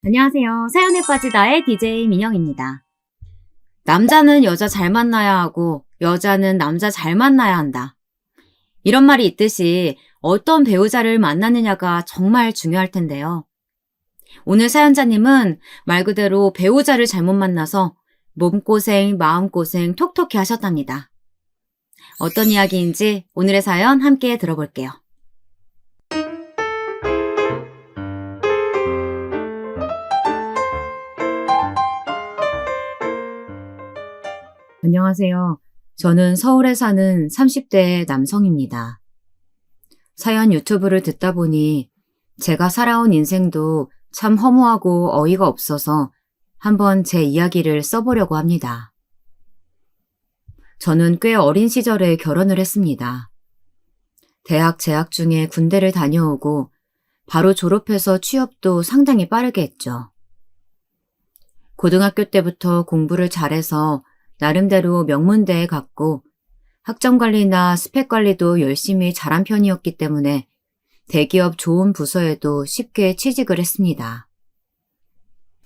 안녕하세요. 사연에 빠지다의 DJ 민영입니다. 남자는 여자 잘 만나야 하고 여자는 남자 잘 만나야 한다. 이런 말이 있듯이 어떤 배우자를 만나느냐가 정말 중요할 텐데요. 오늘 사연자님은 말 그대로 배우자를 잘못 만나서 몸고생, 마음고생 톡톡히 하셨답니다. 어떤 이야기인지 오늘의 사연 함께 들어볼게요. 안녕하세요. 저는 서울에 사는 30대 남성입니다. 사연 유튜브를 듣다 보니 제가 살아온 인생도 참 허무하고 어이가 없어서 한번 제 이야기를 써보려고 합니다. 저는 꽤 어린 시절에 결혼을 했습니다. 대학 재학 중에 군대를 다녀오고 바로 졸업해서 취업도 상당히 빠르게 했죠. 고등학교 때부터 공부를 잘해서 나름대로 명문대에 갔고 학점관리나 스펙관리도 열심히 잘한 편이었기 때문에 대기업 좋은 부서에도 쉽게 취직을 했습니다.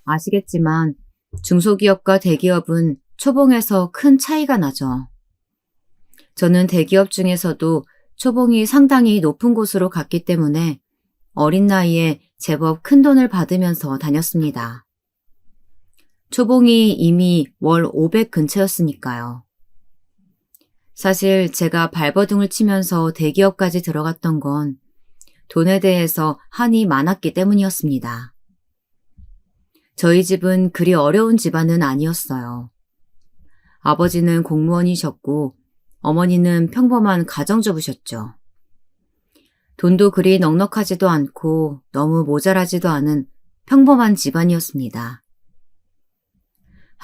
아시겠지만 중소기업과 대기업은 초봉에서 큰 차이가 나죠. 저는 대기업 중에서도 초봉이 상당히 높은 곳으로 갔기 때문에 어린 나이에 제법 큰 돈을 받으면서 다녔습니다. 초봉이 이미 월 500 근처였으니까요. 사실 제가 발버둥을 치면서 대기업까지 들어갔던 건 돈에 대해서 한이 많았기 때문이었습니다. 저희 집은 그리 어려운 집안은 아니었어요. 아버지는 공무원이셨고 어머니는 평범한 가정주부셨죠. 돈도 그리 넉넉하지도 않고 너무 모자라지도 않은 평범한 집안이었습니다.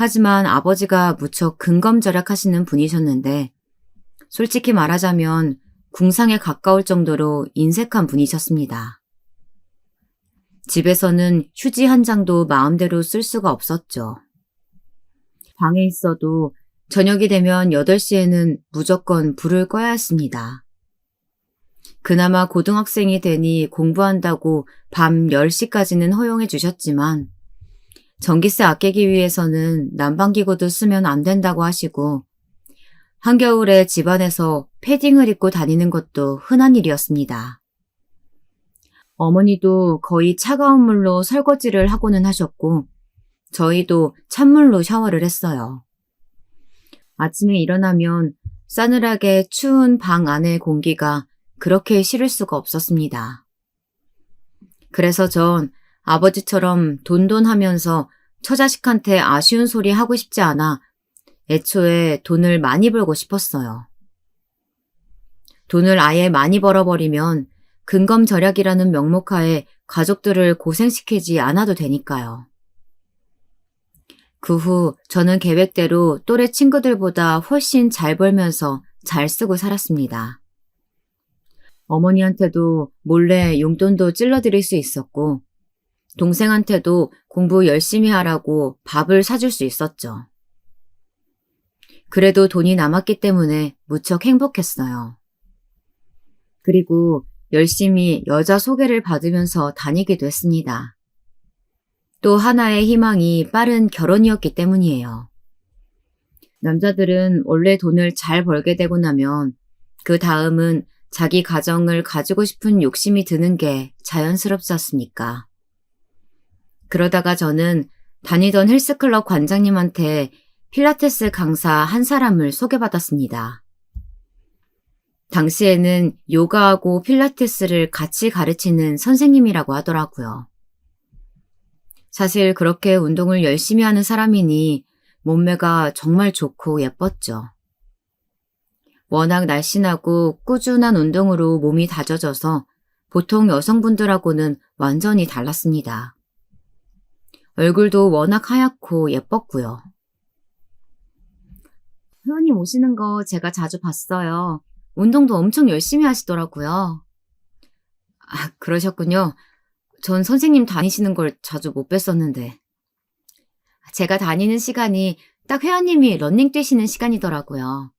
하지만 아버지가 무척 근검절약하시는 분이셨는데 솔직히 말하자면 궁상에 가까울 정도로 인색한 분이셨습니다. 집에서는 휴지 한 장도 마음대로 쓸 수가 없었죠. 방에 있어도 저녁이 되면 8시에는 무조건 불을 꺼야 했습니다. 그나마 고등학생이 되니 공부한다고 밤 10시까지는 허용해 주셨지만 전기세 아끼기 위해서는 난방기구도 쓰면 안 된다고 하시고 한겨울에 집안에서 패딩을 입고 다니는 것도 흔한 일이었습니다. 어머니도 거의 차가운 물로 설거지를 하고는 하셨고 저희도 찬물로 샤워를 했어요. 아침에 일어나면 싸늘하게 추운 방 안의 공기가 그렇게 싫을 수가 없었습니다. 그래서 전 아버지처럼 돈돈하면서 처자식한테 아쉬운 소리 하고 싶지 않아 애초에 돈을 많이 벌고 싶었어요. 돈을 아예 많이 벌어버리면 근검절약이라는 명목하에 가족들을 고생시키지 않아도 되니까요. 그 후 저는 계획대로 또래 친구들보다 훨씬 잘 벌면서 잘 쓰고 살았습니다. 어머니한테도 몰래 용돈도 찔러드릴 수 있었고 동생한테도 공부 열심히 하라고 밥을 사줄 수 있었죠. 그래도 돈이 남았기 때문에 무척 행복했어요. 그리고 열심히 여자 소개를 받으면서 다니기도 했습니다. 또 하나의 희망이 빠른 결혼이었기 때문이에요. 남자들은 원래 돈을 잘 벌게 되고 나면 그 다음은 자기 가정을 가지고 싶은 욕심이 드는 게 자연스럽지 않습니까? 그러다가 저는 다니던 헬스클럽 관장님한테 필라테스 강사 한 사람을 소개받았습니다. 당시에는 요가하고 필라테스를 같이 가르치는 선생님이라고 하더라고요. 사실 그렇게 운동을 열심히 하는 사람이니 몸매가 정말 좋고 예뻤죠. 워낙 날씬하고 꾸준한 운동으로 몸이 다져져서 보통 여성분들하고는 완전히 달랐습니다. 얼굴도 워낙 하얗고 예뻤고요. 회원님 오시는 거 제가 자주 봤어요. 운동도 엄청 열심히 하시더라고요. 아, 그러셨군요. 전 선생님 다니시는 걸 자주 못 뵀었는데. 제가 다니는 시간이 딱 회원님이 러닝 뛰시는 시간이더라고요.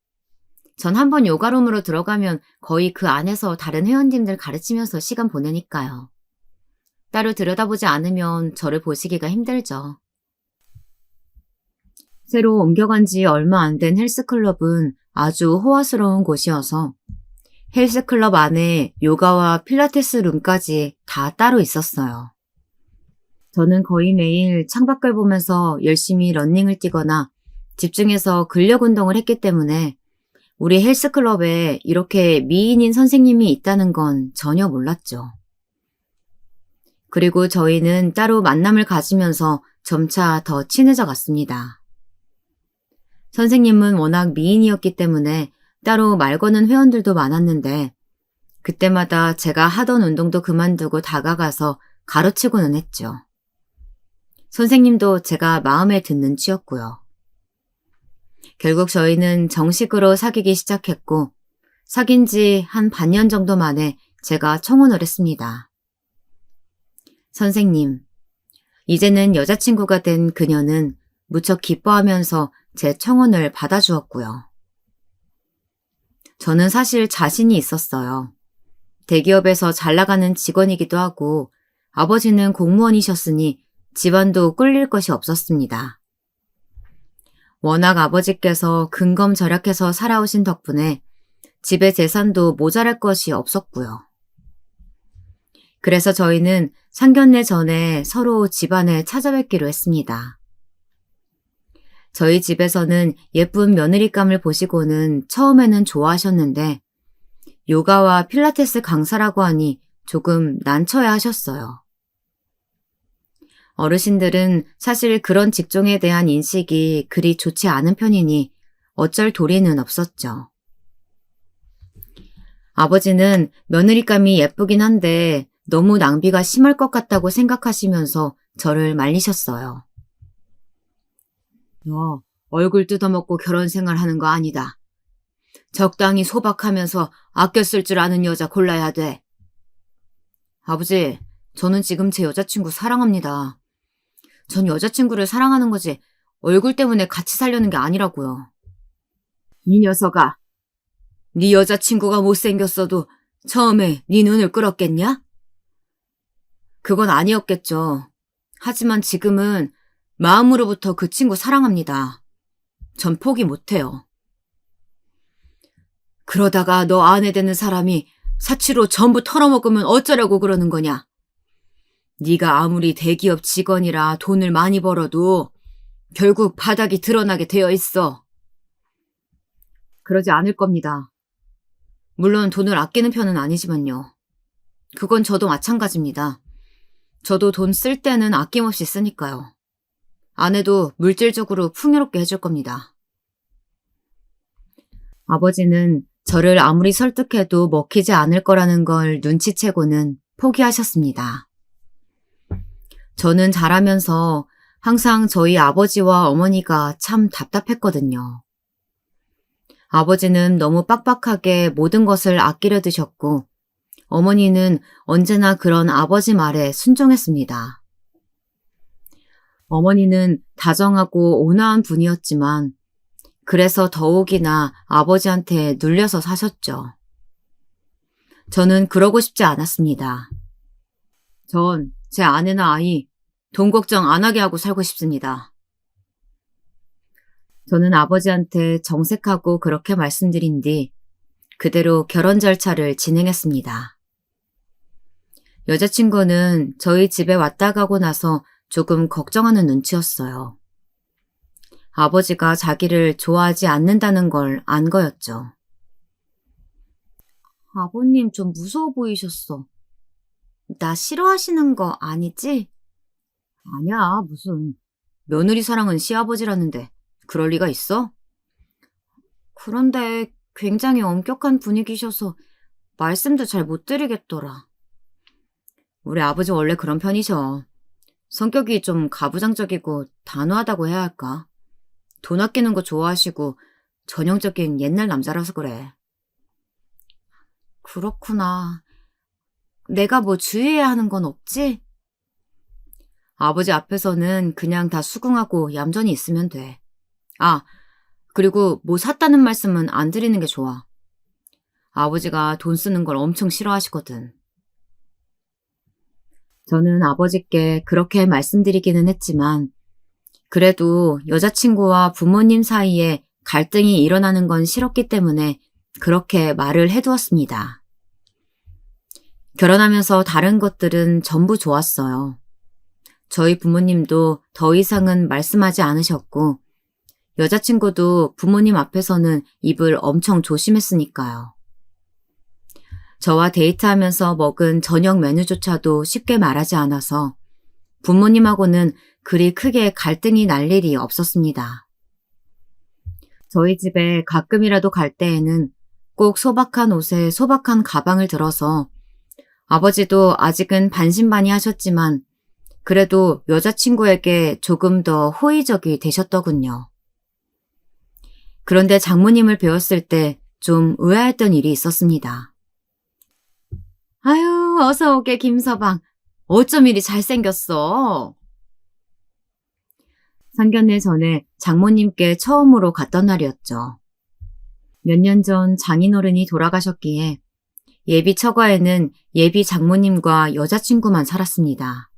전 한번 요가룸으로 들어가면 거의 그 안에서 다른 회원님들 가르치면서 시간 보내니까요. 따로 들여다보지 않으면 저를 보시기가 힘들죠. 새로 옮겨간 지 얼마 안 된 헬스클럽은 아주 호화스러운 곳이어서 헬스클럽 안에 요가와 필라테스 룸까지 다 따로 있었어요. 저는 거의 매일 창밖을 보면서 열심히 러닝을 뛰거나 집중해서 근력 운동을 했기 때문에 우리 헬스클럽에 이렇게 미인인 선생님이 있다는 건 전혀 몰랐죠. 그리고 저희는 따로 만남을 가지면서 점차 더 친해져 갔습니다. 선생님은 워낙 미인이었기 때문에 따로 말 거는 회원들도 많았는데 그때마다 제가 하던 운동도 그만두고 다가가서 가르치고는 했죠. 선생님도 제가 마음에 든 눈치였고요. 결국 저희는 정식으로 사귀기 시작했고 사귄 지 한 반년 정도 만에 제가 청혼을 했습니다. 선생님, 이제는 여자친구가 된 그녀는 무척 기뻐하면서 제 청혼을 받아주었고요. 저는 사실 자신이 있었어요. 대기업에서 잘 나가는 직원이기도 하고 아버지는 공무원이셨으니 집안도 꿀릴 것이 없었습니다. 워낙 아버지께서 근검절약해서 살아오신 덕분에 집의 재산도 모자랄 것이 없었고요. 그래서 저희는 상견례 전에 서로 집안을 찾아뵙기로 했습니다. 저희 집에서는 예쁜 며느리감을 보시고는 처음에는 좋아하셨는데 요가와 필라테스 강사라고 하니 조금 난처해 하셨어요. 어르신들은 사실 그런 직종에 대한 인식이 그리 좋지 않은 편이니 어쩔 도리는 없었죠. 아버지는 며느리감이 예쁘긴 한데 너무 낭비가 심할 것 같다고 생각하시면서 저를 말리셨어요. 너 얼굴 뜯어먹고 결혼 생활하는 거 아니다. 적당히 소박하면서 아껴 쓸 줄 아는 여자 골라야 돼. 아버지, 저는 지금 제 여자친구 사랑합니다. 전 여자친구를 사랑하는 거지 얼굴 때문에 같이 살려는 게 아니라고요. 이 녀석아, 네 여자친구가 못생겼어도 처음에 네 눈을 끌었겠냐? 그건 아니었겠죠. 하지만 지금은 마음으로부터 그 친구 사랑합니다. 전 포기 못해요. 그러다가 너 아내 되는 사람이 사치로 전부 털어먹으면 어쩌려고 그러는 거냐? 네가 아무리 대기업 직원이라 돈을 많이 벌어도 결국 바닥이 드러나게 되어 있어. 그러지 않을 겁니다. 물론 돈을 아끼는 편은 아니지만요. 그건 저도 마찬가지입니다. 저도 돈 쓸 때는 아낌없이 쓰니까요. 아내도 물질적으로 풍요롭게 해줄 겁니다. 아버지는 저를 아무리 설득해도 먹히지 않을 거라는 걸 눈치채고는 포기하셨습니다. 저는 자라면서 항상 저희 아버지와 어머니가 참 답답했거든요. 아버지는 너무 빡빡하게 모든 것을 아끼려 드셨고 어머니는 언제나 그런 아버지 말에 순종했습니다. 어머니는 다정하고 온화한 분이었지만 그래서 더욱이나 아버지한테 눌려서 사셨죠. 저는 그러고 싶지 않았습니다. 전 제 아내나 아이 돈 걱정 안 하게 하고 살고 싶습니다. 저는 아버지한테 정색하고 그렇게 말씀드린 뒤 그대로 결혼 절차를 진행했습니다. 여자친구는 저희 집에 왔다 가고 나서 조금 걱정하는 눈치였어요. 아버지가 자기를 좋아하지 않는다는 걸 안 거였죠. 아버님 좀 무서워 보이셨어. 나 싫어하시는 거 아니지? 아니야, 무슨. 며느리 사랑은 시아버지라는데 그럴 리가 있어? 그런데 굉장히 엄격한 분위기셔서 말씀도 잘 못 드리겠더라. 우리 아버지 원래 그런 편이셔. 성격이 좀 가부장적이고 단호하다고 해야 할까? 돈 아끼는 거 좋아하시고 전형적인 옛날 남자라서 그래. 그렇구나. 내가 뭐 주의해야 하는 건 없지? 아버지 앞에서는 그냥 다 수긍하고 얌전히 있으면 돼. 아, 그리고 뭐 샀다는 말씀은 안 드리는 게 좋아. 아버지가 돈 쓰는 걸 엄청 싫어하시거든. 저는 아버지께 그렇게 말씀드리기는 했지만 그래도 여자친구와 부모님 사이에 갈등이 일어나는 건 싫었기 때문에 그렇게 말을 해두었습니다. 결혼하면서 다른 것들은 전부 좋았어요. 저희 부모님도 더 이상은 말씀하지 않으셨고 여자친구도 부모님 앞에서는 입을 엄청 조심했으니까요. 저와 데이트하면서 먹은 저녁 메뉴조차도 쉽게 말하지 않아서 부모님하고는 그리 크게 갈등이 날 일이 없었습니다. 저희 집에 가끔이라도 갈 때에는 꼭 소박한 옷에 소박한 가방을 들어서 아버지도 아직은 반신반의하셨지만 그래도 여자친구에게 조금 더 호의적이 되셨더군요. 그런데 장모님을 뵈었을 때 좀 의아했던 일이 있었습니다. 아유, 어서 오게 김서방. 어쩜 이리 잘생겼어? 상견례 전에 장모님께 처음으로 갔던 날이었죠. 몇 년 전 장인어른이 돌아가셨기에 예비 처가에는 예비 장모님과 여자친구만 살았습니다.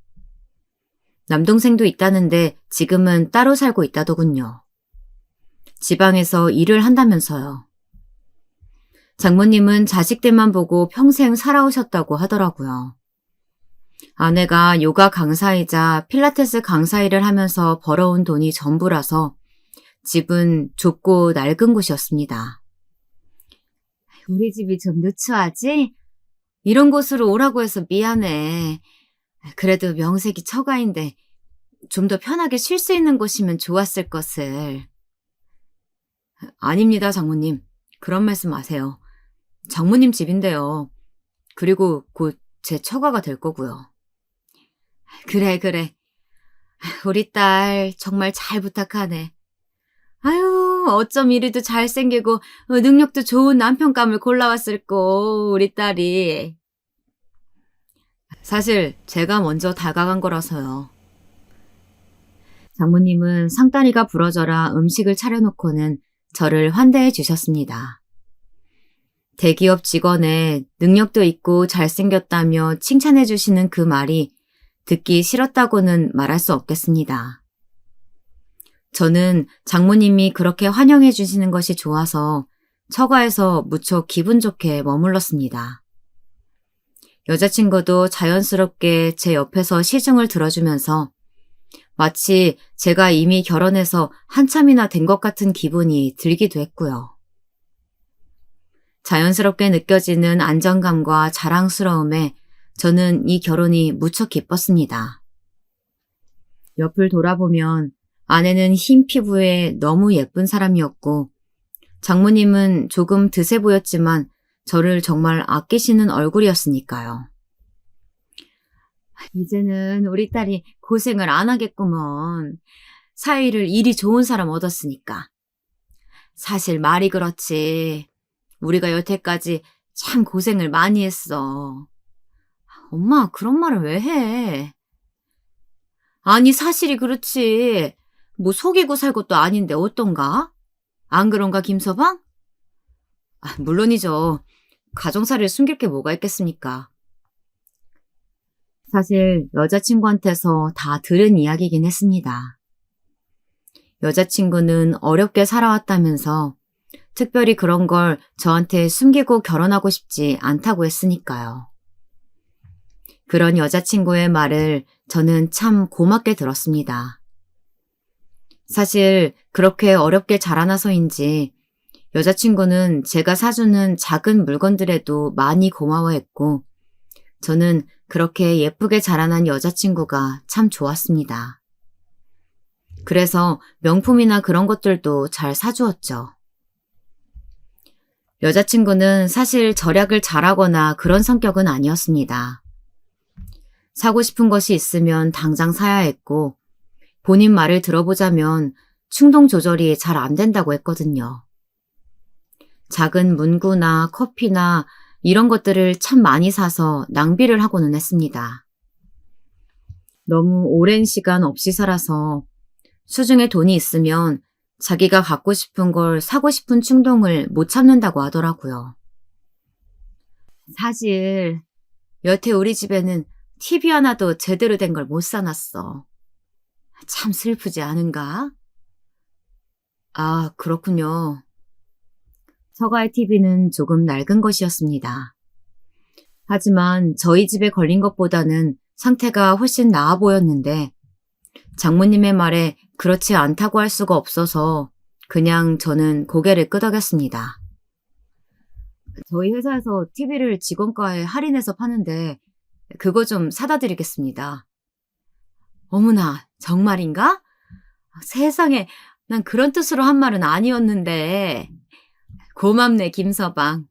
남동생도 있다는데 지금은 따로 살고 있다더군요. 지방에서 일을 한다면서요. 장모님은 자식들만 보고 평생 살아오셨다고 하더라고요. 아내가 요가 강사이자 필라테스 강사 일을 하면서 벌어온 돈이 전부라서 집은 좁고 낡은 곳이었습니다. 우리 집이 좀 누추하지? 이런 곳으로 오라고 해서 미안해. 그래도 명색이 처가인데 좀 더 편하게 쉴 수 있는 곳이면 좋았을 것을. 아닙니다, 장모님. 그런 말씀 마세요. 장모님 집인데요. 그리고 곧 제 처가가 될 거고요. 그래. 우리 딸 정말 잘 부탁하네. 아유, 어쩜 이리도 잘생기고 능력도 좋은 남편감을 골라왔을꼬, 우리 딸이. 사실 제가 먼저 다가간 거라서요. 장모님은 상다리가 부러져라 음식을 차려놓고는 저를 환대해 주셨습니다. 대기업 직원에 능력도 있고 잘생겼다며 칭찬해 주시는 그 말이 듣기 싫었다고는 말할 수 없겠습니다. 저는 장모님이 그렇게 환영해 주시는 것이 좋아서 처가에서 무척 기분 좋게 머물렀습니다. 여자친구도 자연스럽게 제 옆에서 시중을 들어주면서 마치 제가 이미 결혼해서 한참이나 된 것 같은 기분이 들기도 했고요. 자연스럽게 느껴지는 안정감과 자랑스러움에 저는 이 결혼이 무척 기뻤습니다. 옆을 돌아보면 아내는 흰 피부에 너무 예쁜 사람이었고 장모님은 조금 드세 보였지만 저를 정말 아끼시는 얼굴이었으니까요. 이제는 우리 딸이 고생을 안 하겠구먼. 사위를 일이 좋은 사람 얻었으니까. 사실 말이 그렇지. 우리가 여태까지 참 고생을 많이 했어. 엄마, 그런 말을 왜 해? 아니, 사실이 그렇지. 뭐 속이고 살 것도 아닌데 어떤가? 안 그런가, 김서방? 물론이죠. 가정사를 숨길 게 뭐가 있겠습니까? 사실 여자친구한테서 다 들은 이야기긴 했습니다. 여자친구는 어렵게 살아왔다면서 특별히 그런 걸 저한테 숨기고 결혼하고 싶지 않다고 했으니까요. 그런 여자친구의 말을 저는 참 고맙게 들었습니다. 사실 그렇게 어렵게 자라나서인지 여자친구는 제가 사주는 작은 물건들에도 많이 고마워했고 저는 그렇게 예쁘게 자라난 여자친구가 참 좋았습니다. 그래서 명품이나 그런 것들도 잘 사주었죠. 여자친구는 사실 절약을 잘하거나 그런 성격은 아니었습니다. 사고 싶은 것이 있으면 당장 사야 했고 본인 말을 들어보자면 충동 조절이 잘 안 된다고 했거든요. 작은 문구나 커피나 이런 것들을 참 많이 사서 낭비를 하고는 했습니다. 너무 오랜 시간 없이 살아서 수중에 돈이 있으면 자기가 갖고 싶은 걸 사고 싶은 충동을 못 참는다고 하더라고요. 사실 여태 우리 집에는 TV 하나도 제대로 된 걸 못 사놨어. 참 슬프지 않은가? 아, 그렇군요. 처가의 TV는 조금 낡은 것이었습니다. 하지만 저희 집에 걸린 것보다는 상태가 훨씬 나아 보였는데 장모님의 말에 그렇지 않다고 할 수가 없어서 그냥 저는 고개를 끄덕였습니다. 저희 회사에서 TV를 직원가에 할인해서 파는데 그거 좀 사다 드리겠습니다. 어머나, 정말인가? 세상에, 난 그런 뜻으로 한 말은 아니었는데. 고맙네, 김서방.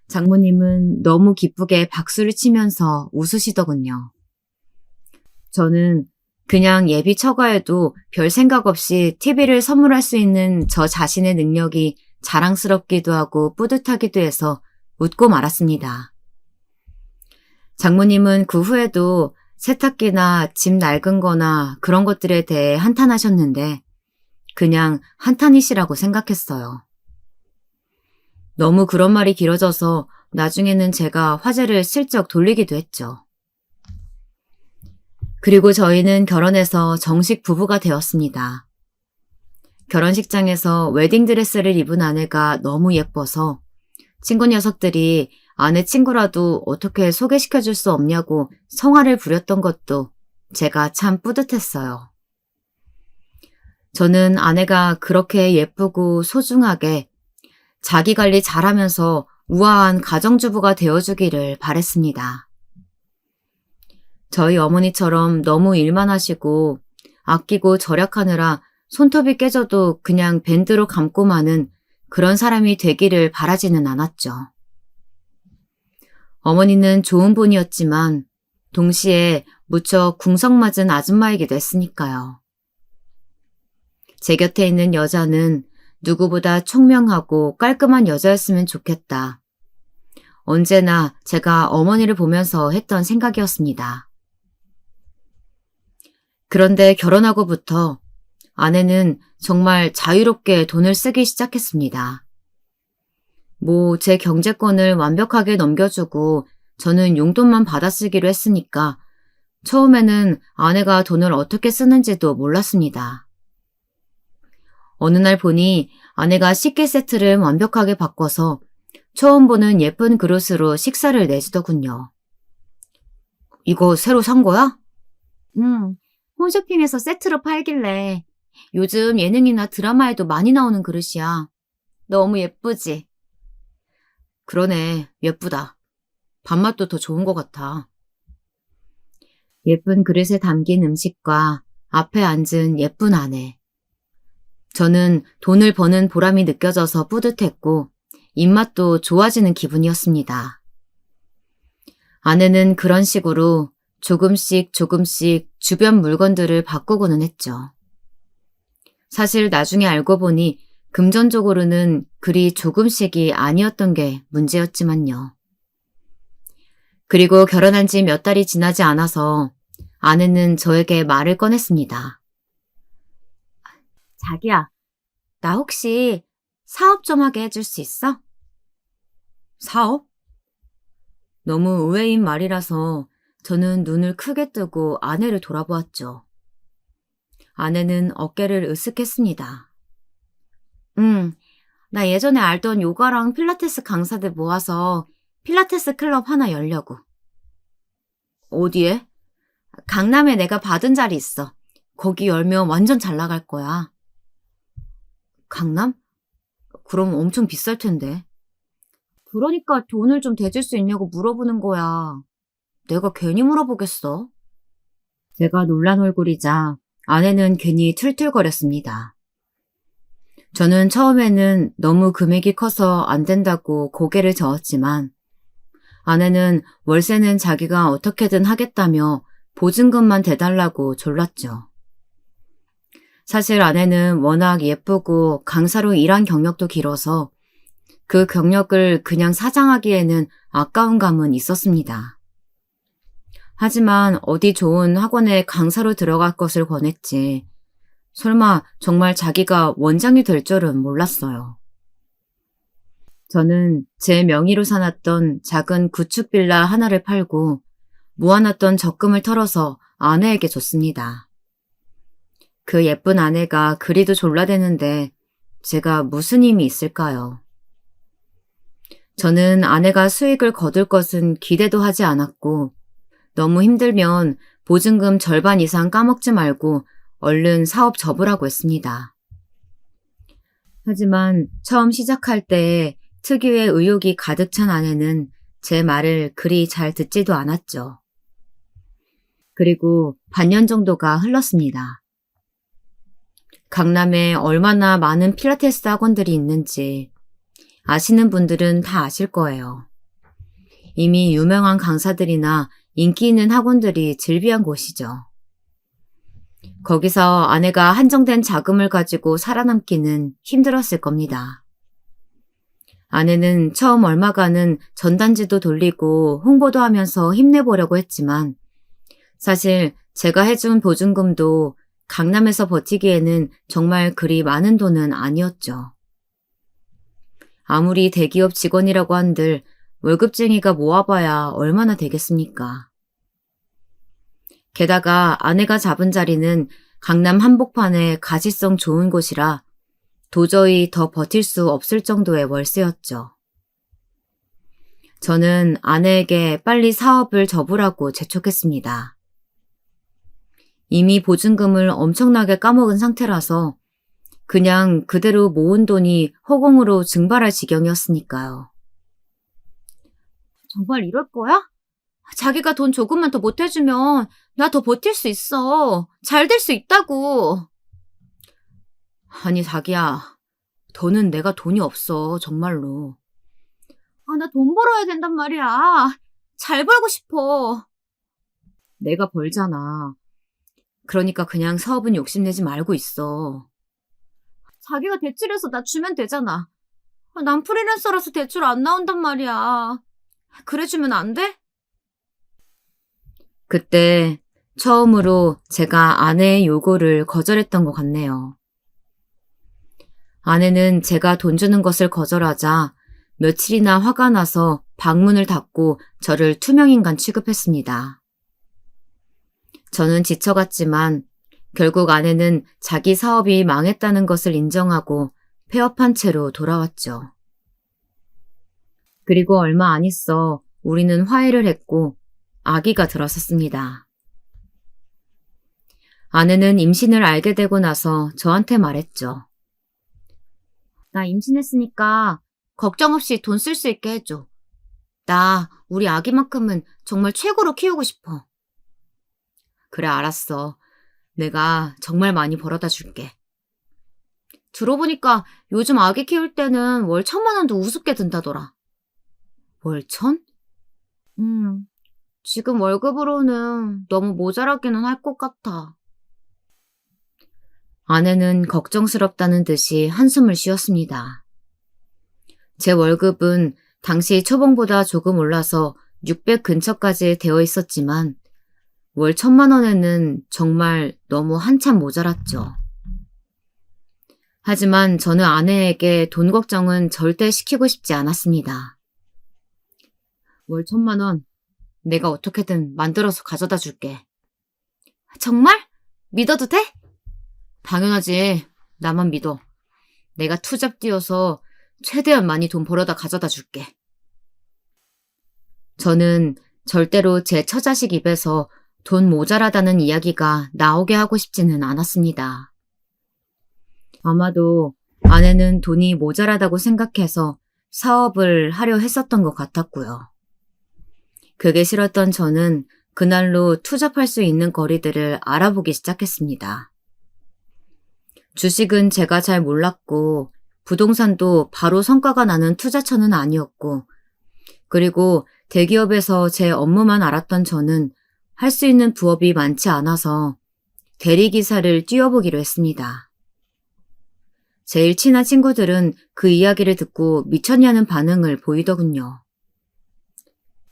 장모님은 너무 기쁘게 박수를 치면서 웃으시더군요. 저는 그냥 예비 처가에도 별 생각 없이 TV를 선물할 수 있는 저 자신의 능력이 자랑스럽기도 하고 뿌듯하기도 해서 웃고 말았습니다. 장모님은 그 후에도 세탁기나 집 낡은 거나 그런 것들에 대해 한탄하셨는데 그냥 한탄이시라고 생각했어요. 너무 그런 말이 길어져서 나중에는 제가 화제를 슬쩍 돌리기도 했죠. 그리고 저희는 결혼해서 정식 부부가 되었습니다. 결혼식장에서 웨딩드레스를 입은 아내가 너무 예뻐서 친구 녀석들이 아내 친구라도 어떻게 소개시켜줄 수 없냐고 성화를 부렸던 것도 제가 참 뿌듯했어요. 저는 아내가 그렇게 예쁘고 소중하게 자기 관리 잘하면서 우아한 가정주부가 되어주기를 바랬습니다. 저희 어머니처럼 너무 일만 하시고 아끼고 절약하느라 손톱이 깨져도 그냥 밴드로 감고 마는 그런 사람이 되기를 바라지는 않았죠. 어머니는 좋은 분이었지만 동시에 무척 궁성맞은 아줌마이기도 했으니까요. 제 곁에 있는 여자는 누구보다 총명하고 깔끔한 여자였으면 좋겠다. 언제나 제가 어머니를 보면서 했던 생각이었습니다. 그런데 결혼하고부터 아내는 정말 자유롭게 돈을 쓰기 시작했습니다. 제 경제권을 완벽하게 넘겨주고 저는 용돈만 받아 쓰기로 했으니까 처음에는 아내가 돈을 어떻게 쓰는지도 몰랐습니다. 어느 날 보니 아내가 식기 세트를 완벽하게 바꿔서 처음 보는 예쁜 그릇으로 식사를 내주더군요. 이거 새로 산 거야? 응, 홈쇼핑에서 세트로 팔길래 요즘 예능이나 드라마에도 많이 나오는 그릇이야. 너무 예쁘지? 그러네, 예쁘다. 밥맛도 더 좋은 것 같아. 예쁜 그릇에 담긴 음식과 앞에 앉은 예쁜 아내. 저는 돈을 버는 보람이 느껴져서 뿌듯했고 입맛도 좋아지는 기분이었습니다. 아내는 그런 식으로 조금씩 주변 물건들을 바꾸고는 했죠. 사실 나중에 알고 보니 금전적으로는 그리 조금씩이 아니었던 게 문제였지만요. 그리고 결혼한 지 몇 달이 지나지 않아서 아내는 저에게 말을 꺼냈습니다. 자기야, 나 혹시 사업 좀 하게 해줄 수 있어? 사업? 너무 의외인 말이라서 저는 눈을 크게 뜨고 아내를 돌아보았죠. 아내는 어깨를 으쓱했습니다. 나 예전에 알던 요가랑 필라테스 강사들 모아서 필라테스 클럽 하나 열려고. 어디에? 강남에 내가 받은 자리 있어. 거기 열면 완전 잘 나갈 거야. 강남? 그럼 엄청 비쌀 텐데. 그러니까 돈을 좀 대줄 수 있냐고 물어보는 거야. 내가 괜히 물어보겠어? 제가 놀란 얼굴이자 아내는 괜히 툴툴거렸습니다. 저는 처음에는 너무 금액이 커서 안 된다고 고개를 저었지만 아내는 월세는 자기가 어떻게든 하겠다며 보증금만 대달라고 졸랐죠. 사실 아내는 워낙 예쁘고 강사로 일한 경력도 길어서 그 경력을 그냥 사장하기에는 아까운 감은 있었습니다. 하지만 어디 좋은 학원에 강사로 들어갈 것을 권했지. 설마 정말 자기가 원장이 될 줄은 몰랐어요. 저는 제 명의로 사놨던 작은 구축 빌라 하나를 팔고 모아놨던 적금을 털어서 아내에게 줬습니다. 그 예쁜 아내가 그리도 졸라대는데 제가 무슨 힘이 있을까요? 저는 아내가 수익을 거둘 것은 기대도 하지 않았고 너무 힘들면 보증금 절반 이상 까먹지 말고 얼른 사업 접으라고 했습니다. 하지만 처음 시작할 때 특유의 의욕이 가득 찬 아내는 제 말을 그리 잘 듣지도 않았죠. 그리고 반년 정도가 흘렀습니다. 강남에 얼마나 많은 필라테스 학원들이 있는지 아시는 분들은 다 아실 거예요. 이미 유명한 강사들이나 인기 있는 학원들이 즐비한 곳이죠. 거기서 아내가 한정된 자금을 가지고 살아남기는 힘들었을 겁니다. 아내는 처음 얼마간은 전단지도 돌리고 홍보도 하면서 힘내보려고 했지만 사실 제가 해준 보증금도 강남에서 버티기에는 정말 그리 많은 돈은 아니었죠. 아무리 대기업 직원이라고 한들 월급쟁이가 모아봐야 얼마나 되겠습니까? 게다가 아내가 잡은 자리는 강남 한복판의 가시성 좋은 곳이라 도저히 더 버틸 수 없을 정도의 월세였죠. 저는 아내에게 빨리 사업을 접으라고 재촉했습니다. 이미 보증금을 엄청나게 까먹은 상태라서 그냥 그대로 모은 돈이 허공으로 증발할 지경이었으니까요. 정말 이럴 거야? 자기가 돈 조금만 더 못해주면 나 더 버틸 수 있어. 잘 될 수 있다고. 아니 자기야, 더는 내가 돈이 없어 정말로. 나 돈 벌어야 된단 말이야. 잘 벌고 싶어. 내가 벌잖아. 그러니까 그냥 사업은 욕심내지 말고 있어. 자기가 대출해서 나 주면 되잖아. 난 프리랜서라서 대출 안 나온단 말이야. 그래주면 안 돼? 그때 처음으로 제가 아내의 요구를 거절했던 것 같네요. 아내는 제가 돈 주는 것을 거절하자 며칠이나 화가 나서 방문을 닫고 저를 투명인간 취급했습니다. 저는 지쳐갔지만 결국 아내는 자기 사업이 망했다는 것을 인정하고 폐업한 채로 돌아왔죠. 그리고 얼마 안 있어 우리는 화해를 했고 아기가 들어섰습니다. 아내는 임신을 알게 되고 나서 저한테 말했죠. 나 임신했으니까 걱정 없이 돈 쓸 수 있게 해줘. 나 우리 아기만큼은 정말 최고로 키우고 싶어. 그래 알았어. 내가 정말 많이 벌어다 줄게. 들어보니까 요즘 아기 키울 때는 월 1,000만 원도 우습게 든다더라. 월 1,000? 지금 월급으로는 너무 모자라기는 할 것 같아. 아내는 걱정스럽다는 듯이 한숨을 쉬었습니다. 제 월급은 당시 초봉보다 조금 올라서 600 근처까지 되어 있었지만 월 1,000만 원에는 정말 너무 한참 모자랐죠. 하지만 저는 아내에게 돈 걱정은 절대 시키고 싶지 않았습니다. 월 1,000만 원 내가 어떻게든 만들어서 가져다 줄게. 정말? 믿어도 돼? 당연하지. 나만 믿어. 내가 투잡 뛰어서 최대한 많이 돈 벌어다 가져다 줄게. 저는 절대로 제 처자식 입에서 돈 모자라다는 이야기가 나오게 하고 싶지는 않았습니다. 아마도 아내는 돈이 모자라다고 생각해서 사업을 하려 했었던 것 같았고요. 그게 싫었던 저는 그날로 투잡할 수 있는 거리들을 알아보기 시작했습니다. 주식은 제가 잘 몰랐고 부동산도 바로 성과가 나는 투자처는 아니었고 그리고 대기업에서 제 업무만 알았던 저는 할 수 있는 부업이 많지 않아서 대리기사를 뛰어보기로 했습니다. 제일 친한 친구들은 그 이야기를 듣고 미쳤냐는 반응을 보이더군요.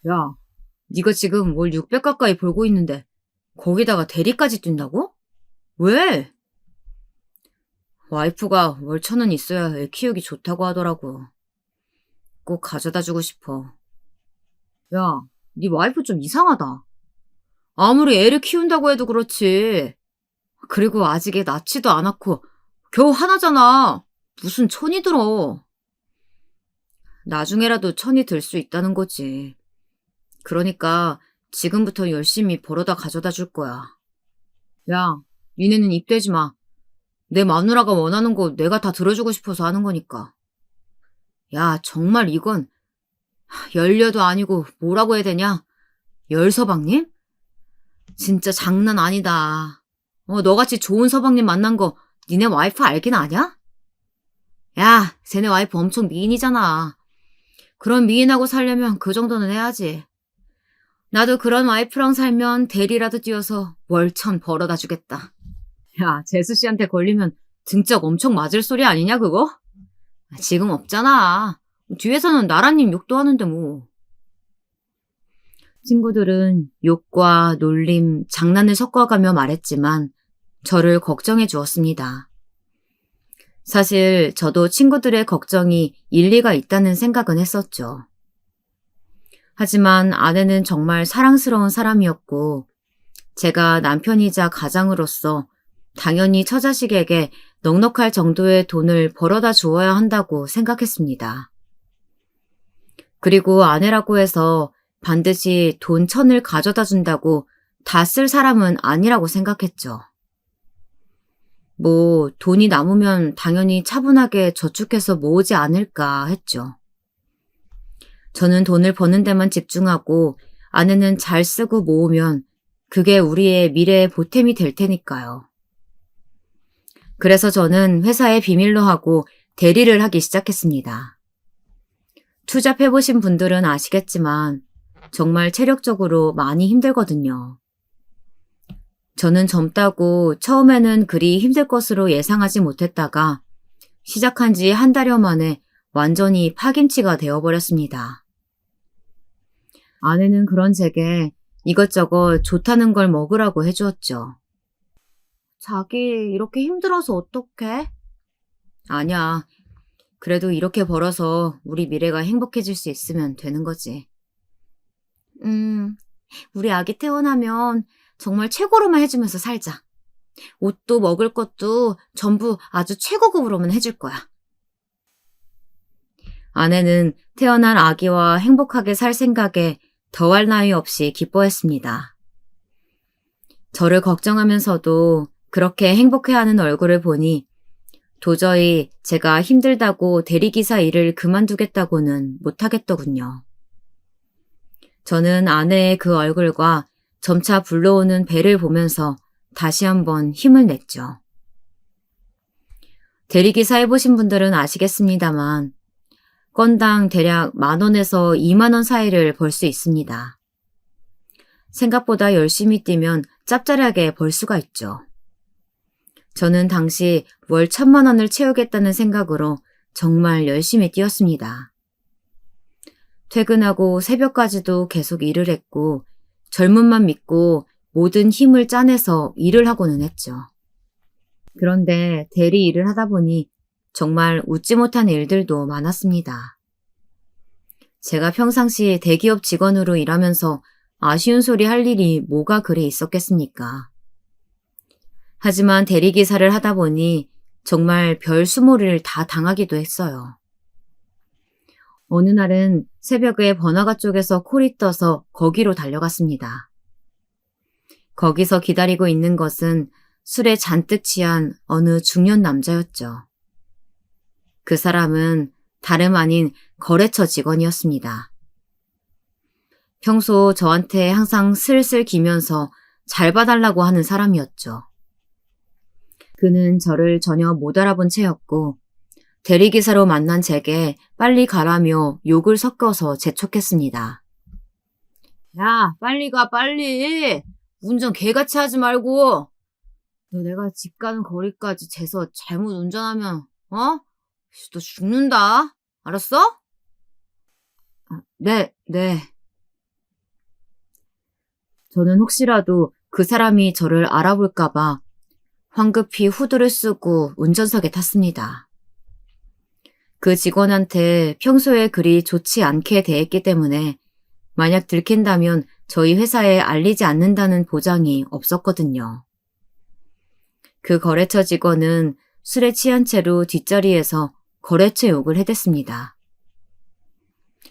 야, 네가 지금 월 600 가까이 벌고 있는데 거기다가 대리까지 뛴다고? 왜? 와이프가 월 1,000원 있어야 애 키우기 좋다고 하더라고. 꼭 가져다 주고 싶어. 야, 네 와이프 좀 이상하다. 아무리 애를 키운다고 해도 그렇지. 그리고 아직 애 낳지도 않았고 겨우 하나잖아. 무슨 천이 들어. 나중에라도 천이 들 수 있다는 거지. 그러니까 지금부터 열심히 벌어다 가져다 줄 거야. 야, 니네는 입대지 마. 내 마누라가 원하는 거 내가 다 들어주고 싶어서 하는 거니까. 야, 정말 이건 열려도 아니고 뭐라고 해야 되냐? 열서방님? 진짜 장난 아니다. 너같이 좋은 서방님 만난 거 니네 와이프 알긴 아냐? 야, 쟤네 와이프 엄청 미인이잖아. 그런 미인하고 살려면 그 정도는 해야지. 나도 그런 와이프랑 살면 대리라도 뛰어서 월천 벌어다 주겠다. 야, 재수 씨한테 걸리면 등짝 엄청 맞을 소리 아니냐, 그거? 지금 없잖아. 뒤에서는 나라님 욕도 하는데 뭐. 친구들은 욕과 놀림, 장난을 섞어가며 말했지만 저를 걱정해 주었습니다. 사실 저도 친구들의 걱정이 일리가 있다는 생각은 했었죠. 하지만 아내는 정말 사랑스러운 사람이었고 제가 남편이자 가장으로서 당연히 처자식에게 넉넉할 정도의 돈을 벌어다 주어야 한다고 생각했습니다. 그리고 아내라고 해서 반드시 돈 1,000을 가져다 준다고 다 쓸 사람은 아니라고 생각했죠. 뭐 돈이 남으면 당연히 차분하게 저축해서 모으지 않을까 했죠. 저는 돈을 버는 데만 집중하고 아내는 잘 쓰고 모으면 그게 우리의 미래의 보탬이 될 테니까요. 그래서 저는 회사에 비밀로 하고 대리를 하기 시작했습니다. 투잡해보신 분들은 아시겠지만 정말 체력적으로 많이 힘들거든요. 저는 젊다고 처음에는 그리 힘들 것으로 예상하지 못했다가 시작한 지 한 달여 만에 완전히 파김치가 되어버렸습니다. 아내는 그런 제게 이것저것 좋다는 걸 먹으라고 해주었죠. 자기 이렇게 힘들어서 어떡해? 아니야. 그래도 이렇게 벌어서 우리 미래가 행복해질 수 있으면 되는 거지. 우리 아기 태어나면 정말 최고로만 해주면서 살자. 옷도 먹을 것도 전부 아주 최고급으로만 해줄 거야. 아내는 태어난 아기와 행복하게 살 생각에 더할 나위 없이 기뻐했습니다. 저를 걱정하면서도 그렇게 행복해하는 얼굴을 보니 도저히 제가 힘들다고 대리기사 일을 그만두겠다고는 못하겠더군요. 저는 아내의 그 얼굴과 점차 불러오는 배를 보면서 다시 한번 힘을 냈죠. 대리기사 해보신 분들은 아시겠습니다만 건당 대략 10,000원에서 20,000원 사이를 벌 수 있습니다. 생각보다 열심히 뛰면 짭짤하게 벌 수가 있죠. 저는 당시 월 1,000,000원을 채우겠다는 생각으로 정말 열심히 뛰었습니다. 퇴근하고 새벽까지도 계속 일을 했고 젊음만 믿고 모든 힘을 짜내서 일을 하고는 했죠. 그런데 대리 일을 하다 보니 정말 웃지 못한 일들도 많았습니다. 제가 평상시 대기업 직원으로 일하면서 아쉬운 소리 할 일이 뭐가 그리 있었겠습니까? 하지만 대리기사를 하다 보니 정말 별 수모를 다 당하기도 했어요. 어느 날은 새벽에 번화가 쪽에서 콜이 떠서 거기로 달려갔습니다. 거기서 기다리고 있는 것은 술에 잔뜩 취한 어느 중년 남자였죠. 그 사람은 다름 아닌 거래처 직원이었습니다. 평소 저한테 항상 슬슬 기면서 잘 봐달라고 하는 사람이었죠. 그는 저를 전혀 못 알아본 채였고 대리기사로 만난 제게 빨리 가라며 욕을 섞어서 재촉했습니다. 야, 빨리 가, 빨리! 운전 개같이 하지 말고! 너 내가 집 가는 거리까지 재서 잘못 운전하면, 너 죽는다. 알았어? 네. 저는 혹시라도 그 사람이 저를 알아볼까봐 황급히 후드를 쓰고 운전석에 탔습니다. 그 직원한테 평소에 그리 좋지 않게 대했기 때문에 만약 들킨다면 저희 회사에 알리지 않는다는 보장이 없었거든요. 그 거래처 직원은 술에 취한 채로 뒷자리에서 거래처 욕을 해댔습니다.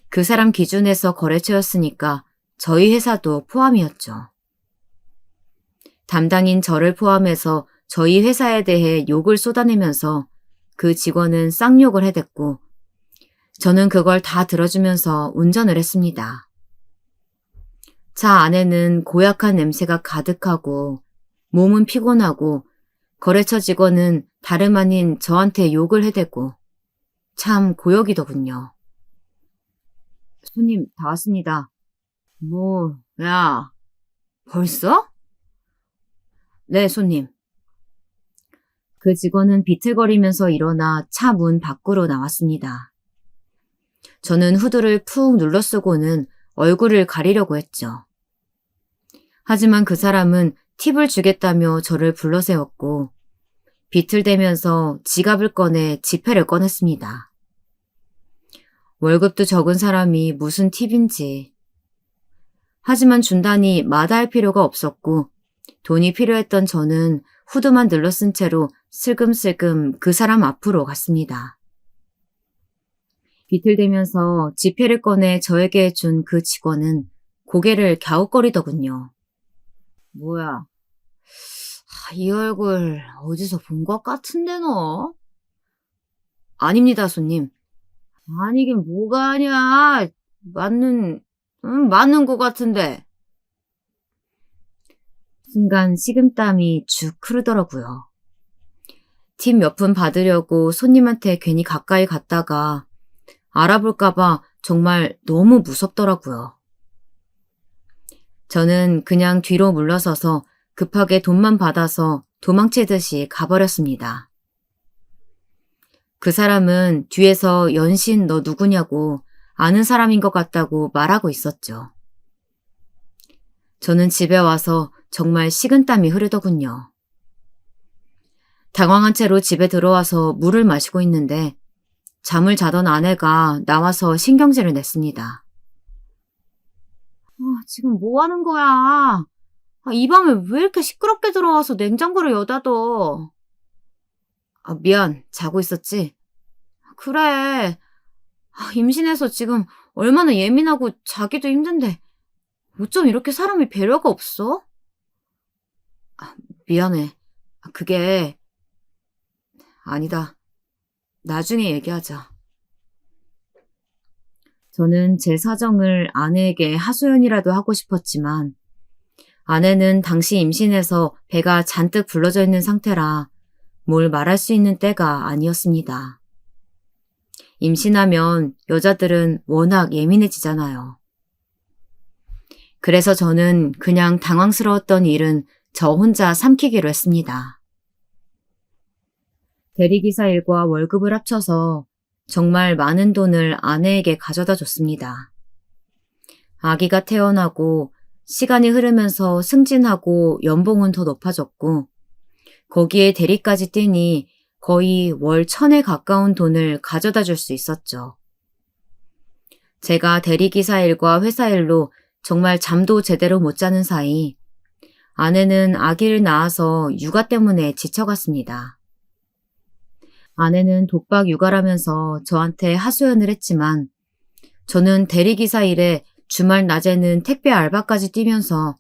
그 사람 기준에서 거래처였으니까 저희 회사도 포함이었죠. 담당인 저를 포함해서 저희 회사에 대해 욕을 쏟아내면서 그 직원은 쌍욕을 해댔고 저는 그걸 다 들어주면서 운전을 했습니다. 차 안에는 고약한 냄새가 가득하고 몸은 피곤하고 거래처 직원은 다름 아닌 저한테 욕을 해대고 참 고역이더군요. 손님 다 왔습니다. 야, 벌써? 네, 손님. 그 직원은 비틀거리면서 일어나 차 문 밖으로 나왔습니다. 저는 후드를 푹 눌러쓰고는 얼굴을 가리려고 했죠. 하지만 그 사람은 팁을 주겠다며 저를 불러세웠고 비틀대면서 지갑을 꺼내 지폐를 꺼냈습니다. 월급도 적은 사람이 무슨 팁인지. 하지만 준다니 마다할 필요가 없었고 돈이 필요했던 저는 후드만 눌러쓴 채로 슬금슬금 그 사람 앞으로 갔습니다. 비틀대면서 지폐를 꺼내 저에게 준 그 직원은 고개를 갸웃거리더군요. 뭐야, 이 얼굴 어디서 본 것 같은데 너? 아닙니다, 손님. 아니긴 뭐가 아니야. 맞는 것 같은데. 순간 식은땀이 죽 흐르더라고요. 팁 몇 푼 받으려고 손님한테 괜히 가까이 갔다가 알아볼까봐 정말 너무 무섭더라고요. 저는 그냥 뒤로 물러서서 급하게 돈만 받아서 도망치듯이 가버렸습니다. 그 사람은 뒤에서 연신 너 누구냐고 아는 사람인 것 같다고 말하고 있었죠. 저는 집에 와서 정말 식은땀이 흐르더군요. 당황한 채로 집에 들어와서 물을 마시고 있는데 잠을 자던 아내가 나와서 신경질을 냈습니다. 지금 뭐 하는 거야? 이 밤에 왜 이렇게 시끄럽게 들어와서 냉장고를 여닫어? 미안, 자고 있었지? 그래. 임신해서 지금 얼마나 예민하고 자기도 힘든데 어쩜 이렇게 사람이 배려가 없어? 미안해. 그게 아니다. 나중에 얘기하자. 저는 제 사정을 아내에게 하소연이라도 하고 싶었지만 아내는 당시 임신해서 배가 잔뜩 불러져 있는 상태라 뭘 말할 수 있는 때가 아니었습니다. 임신하면 여자들은 워낙 예민해지잖아요. 그래서 저는 그냥 당황스러웠던 일은 저 혼자 삼키기로 했습니다. 대리기사 일과 월급을 합쳐서 정말 많은 돈을 아내에게 가져다 줬습니다. 아기가 태어나고 시간이 흐르면서 승진하고 연봉은 더 높아졌고 거기에 대리까지 뛰니 거의 월 1,000에 가까운 돈을 가져다 줄 수 있었죠. 제가 대리기사 일과 회사 일로 정말 잠도 제대로 못 자는 사이 아내는 아기를 낳아서 육아 때문에 지쳐갔습니다. 아내는 독박 육아라면서 저한테 하소연을 했지만 저는 대리기사 일에 주말 낮에는 택배 알바까지 뛰면서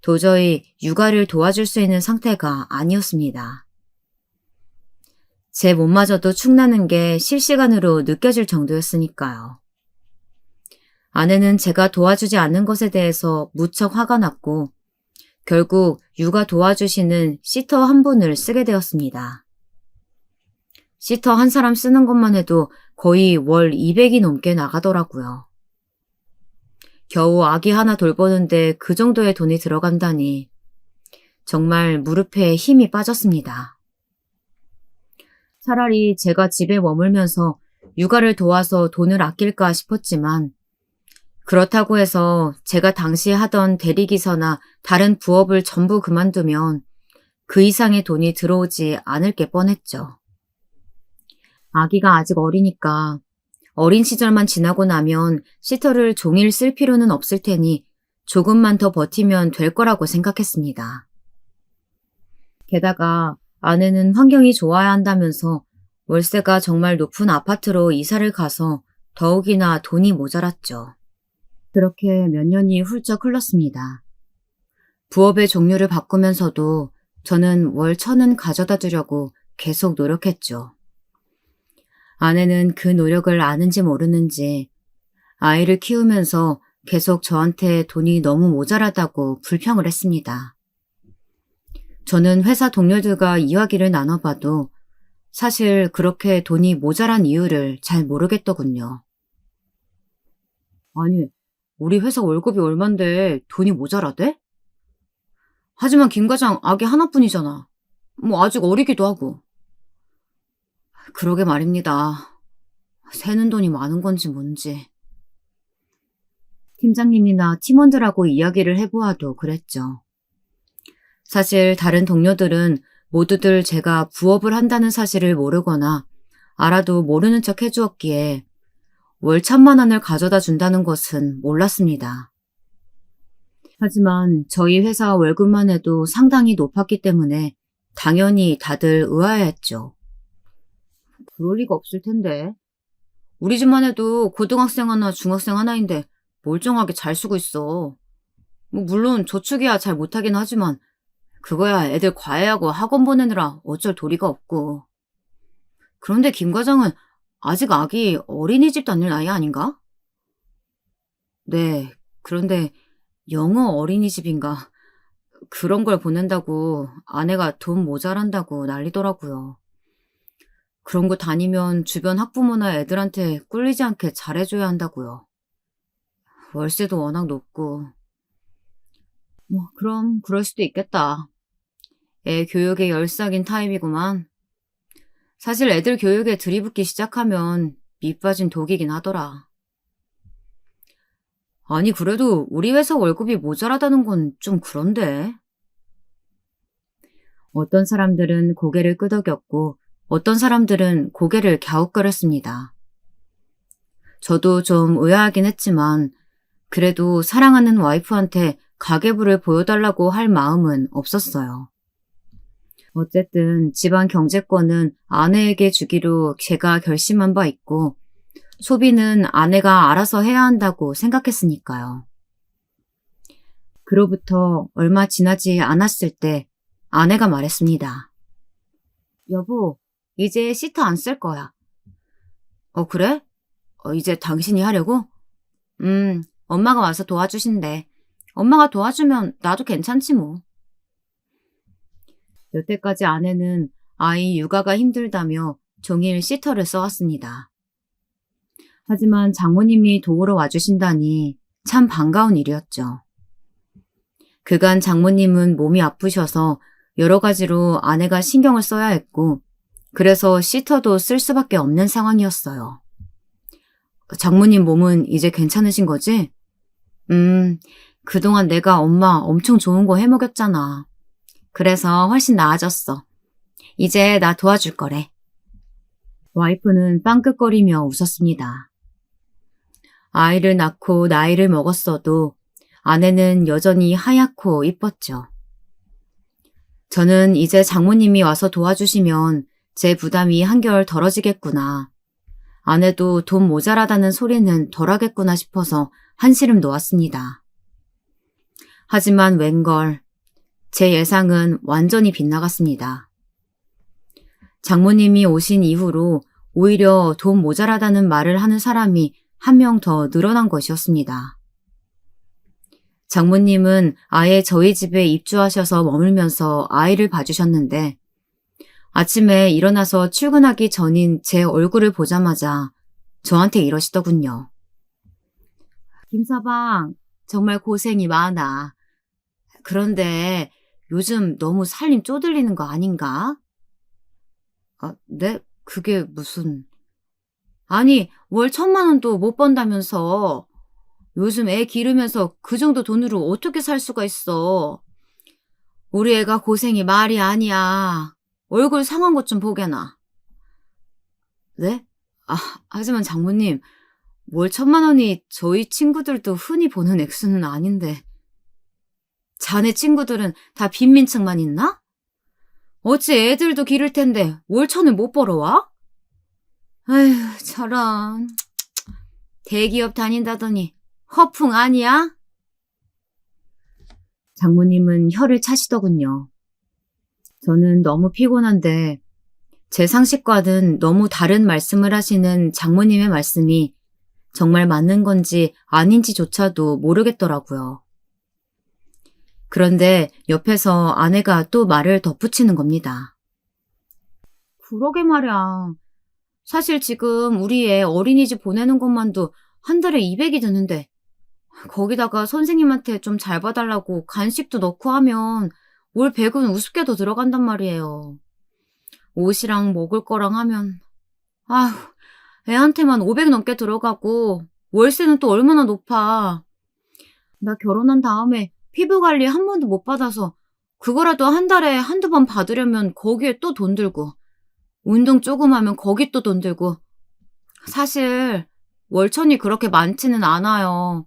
도저히 육아를 도와줄 수 있는 상태가 아니었습니다. 제 몸마저도 축나는 게 실시간으로 느껴질 정도였으니까요. 아내는 제가 도와주지 않는 것에 대해서 무척 화가 났고 결국 육아 도와주시는 시터 한 분을 쓰게 되었습니다. 시터 한 사람 쓰는 것만 해도 거의 월 200이 넘게 나가더라고요. 겨우 아기 하나 돌보는데 그 정도의 돈이 들어간다니 정말 무릎에 힘이 빠졌습니다. 차라리 제가 집에 머물면서 육아를 도와서 돈을 아낄까 싶었지만 그렇다고 해서 제가 당시 하던 대리기사나 다른 부업을 전부 그만두면 그 이상의 돈이 들어오지 않을 게 뻔했죠. 아기가 아직 어리니까 어린 시절만 지나고 나면 시터를 종일 쓸 필요는 없을 테니 조금만 더 버티면 될 거라고 생각했습니다. 게다가 아내는 환경이 좋아야 한다면서 월세가 정말 높은 아파트로 이사를 가서 더욱이나 돈이 모자랐죠. 그렇게 몇 년이 훌쩍 흘렀습니다. 부업의 종류를 바꾸면서도 저는 월 1,000은 가져다 주려고 계속 노력했죠. 아내는 그 노력을 아는지 모르는지 아이를 키우면서 계속 저한테 돈이 너무 모자라다고 불평을 했습니다. 저는 회사 동료들과 이야기를 나눠봐도 사실 그렇게 돈이 모자란 이유를 잘 모르겠더군요. 아니, 우리 회사 월급이 얼만데 돈이 모자라대? 하지만 김 과장 아기 하나뿐이잖아. 뭐 아직 어리기도 하고. 그러게 말입니다. 새는 돈이 많은 건지 뭔지. 팀장님이나 팀원들하고 이야기를 해보아도 그랬죠. 사실 다른 동료들은 모두들 제가 부업을 한다는 사실을 모르거나 알아도 모르는 척 해주었기에 월 1,000만 원을 가져다 준다는 것은 몰랐습니다. 하지만 저희 회사 월급만 해도 상당히 높았기 때문에 당연히 다들 의아해했죠. 그럴 리가 없을 텐데. 우리 집만 해도 고등학생 하나, 중학생 하나인데 멀쩡하게 잘 쓰고 있어. 뭐 물론 저축이야 잘 못하긴 하지만 그거야 애들 과외하고 학원 보내느라 어쩔 도리가 없고. 그런데 김 과장은 아직 아기 어린이집 다닐 나이 아닌가? 네, 그런데 영어 어린이집인가 그런 걸 보낸다고 아내가 돈 모자란다고 난리더라고요. 그런 거 다니면 주변 학부모나 애들한테 꿀리지 않게 잘해줘야 한다고요. 월세도 워낙 높고. 뭐 그럼 그럴 수도 있겠다. 애 교육에 열삭인 타입이구만. 사실 애들 교육에 들이붓기 시작하면 밑 빠진 독이긴 하더라. 아니 그래도 우리 회사 월급이 모자라다는 건 좀 그런데. 어떤 사람들은 고개를 끄덕였고 어떤 사람들은 고개를 갸웃거렸습니다. 저도 좀 의아하긴 했지만 그래도 사랑하는 와이프한테 가계부를 보여달라고 할 마음은 없었어요. 어쨌든 집안 경제권은 아내에게 주기로 제가 결심한 바 있고 소비는 아내가 알아서 해야 한다고 생각했으니까요. 그로부터 얼마 지나지 않았을 때 아내가 말했습니다. 여보, 이제 시트 안 쓸 거야. 그래? 이제 당신이 하려고? 엄마가 와서 도와주신대. 엄마가 도와주면 나도 괜찮지 뭐. 여태까지 아내는 아이 육아가 힘들다며 종일 시터를 써왔습니다. 하지만 장모님이 도우러 와주신다니 참 반가운 일이었죠. 그간 장모님은 몸이 아프셔서 여러 가지로 아내가 신경을 써야 했고 그래서 시터도 쓸 수밖에 없는 상황이었어요. 장모님 몸은 이제 괜찮으신 거지? 그동안 내가 엄마 엄청 좋은 거 해먹였잖아. 그래서 훨씬 나아졌어. 이제 나 도와줄 거래. 와이프는 빵긋거리며 웃었습니다. 아이를 낳고 나이를 먹었어도 아내는 여전히 하얗고 이뻤죠. 저는 이제 장모님이 와서 도와주시면 제 부담이 한결 덜어지겠구나. 아내도 돈 모자라다는 소리는 덜하겠구나 싶어서 한시름 놓았습니다. 하지만 웬걸, 제 예상은 완전히 빗나갔습니다. 장모님이 오신 이후로 오히려 돈 모자라다는 말을 하는 사람이 한 명 더 늘어난 것이었습니다. 장모님은 아예 저희 집에 입주하셔서 머물면서 아이를 봐주셨는데 아침에 일어나서 출근하기 전인 제 얼굴을 보자마자 저한테 이러시더군요. 김서방, 정말 고생이 많아. 그런데 요즘 너무 살림 쪼들리는 거 아닌가? 네? 그게 무슨... 아니, 월 1,000만 원도 못 번다면서 요즘 애 기르면서 그 정도 돈으로 어떻게 살 수가 있어. 우리 애가 고생이 말이 아니야. 얼굴 상한 것 좀 보게나. 네? 하지만 장모님, 월 1,000만 원이 저희 친구들도 흔히 보는 액수는 아닌데. 자네 친구들은 다 빈민층만 있나? 어찌 애들도 기를 텐데 월천을 못 벌어와? 아휴, 저런. 대기업 다닌다더니 허풍 아니야? 장모님은 혀를 차시더군요. 저는 너무 피곤한데 제 상식과는 너무 다른 말씀을 하시는 장모님의 말씀이 정말 맞는 건지 아닌지조차도 모르겠더라고요. 그런데 옆에서 아내가 또 말을 덧붙이는 겁니다. 그러게 말이야. 사실 지금 우리 애 어린이집 보내는 것만도 한 달에 200이 드는데 거기다가 선생님한테 좀 잘 봐달라고 간식도 넣고 하면 올 100은 우습게도 들어간단 말이에요. 옷이랑 먹을 거랑 하면 아휴, 애한테만 500 넘게 들어가고 월세는 또 얼마나 높아. 나 결혼한 다음에 피부 관리 한 번도 못 받아서 그거라도 한 달에 한두 번 받으려면 거기에 또 돈 들고 운동 조금 하면 거기 또 돈 들고 사실 월천이 그렇게 많지는 않아요.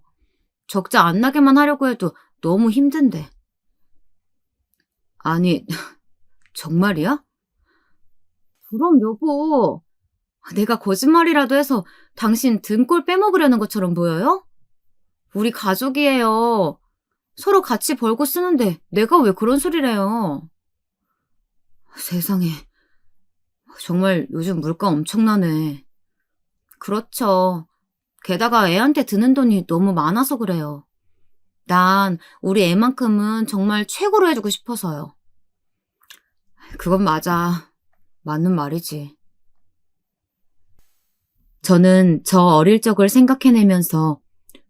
적자 안 나게만 하려고 해도 너무 힘든데. 아니, 정말이야? 그럼 여보, 내가 거짓말이라도 해서 당신 등골 빼먹으려는 것처럼 보여요? 우리 가족이에요. 서로 같이 벌고 쓰는데 내가 왜 그런 소리를 해요? 세상에, 정말 요즘 물가 엄청나네. 그렇죠. 게다가 애한테 드는 돈이 너무 많아서 그래요. 난 우리 애만큼은 정말 최고로 해주고 싶어서요. 그건 맞아. 맞는 말이지. 저는 저 어릴 적을 생각해내면서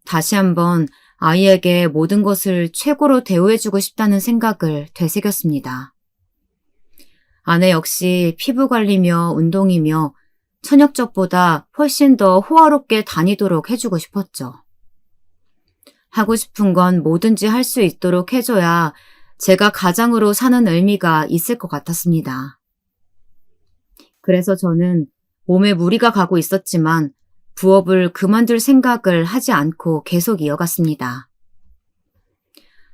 다시 한번 아이에게 모든 것을 최고로 대우해주고 싶다는 생각을 되새겼습니다. 아내 역시 피부 관리며 운동이며 천역적보다 훨씬 더 호화롭게 다니도록 해주고 싶었죠. 하고 싶은 건 뭐든지 할 수 있도록 해줘야 제가 가장으로 사는 의미가 있을 것 같았습니다. 그래서 저는 몸에 무리가 가고 있었지만 부업을 그만둘 생각을 하지 않고 계속 이어갔습니다.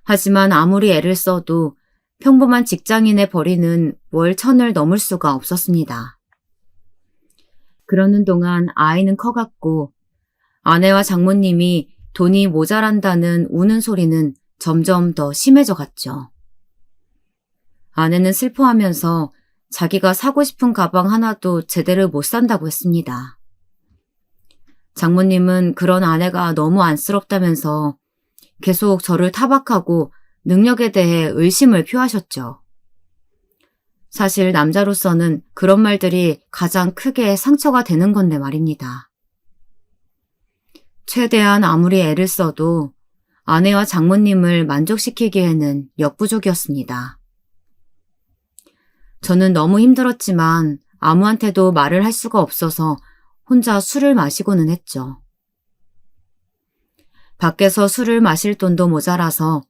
하지만 아무리 애를 써도 평범한 직장인의 벌이는 월 1000을 넘을 수가 없었습니다. 그러는 동안 아이는 커갔고 아내와 장모님이 돈이 모자란다는 우는 소리는 점점 더 심해져 갔죠. 아내는 슬퍼하면서 자기가 사고 싶은 가방 하나도 제대로 못 산다고 했습니다. 장모님은 그런 아내가 너무 안쓰럽다면서 계속 저를 타박하고 능력에 대해 의심을 표하셨죠. 사실 남자로서는 그런 말들이 가장 크게 상처가 되는 건데 말입니다. 최대한 아무리 애를 써도 아내와 장모님을 만족시키기에는 역부족이었습니다. 저는 너무 힘들었지만 아무한테도 말을 할 수가 없어서 혼자 술을 마시고는 했죠. 밖에서 술을 마실 돈도 모자라서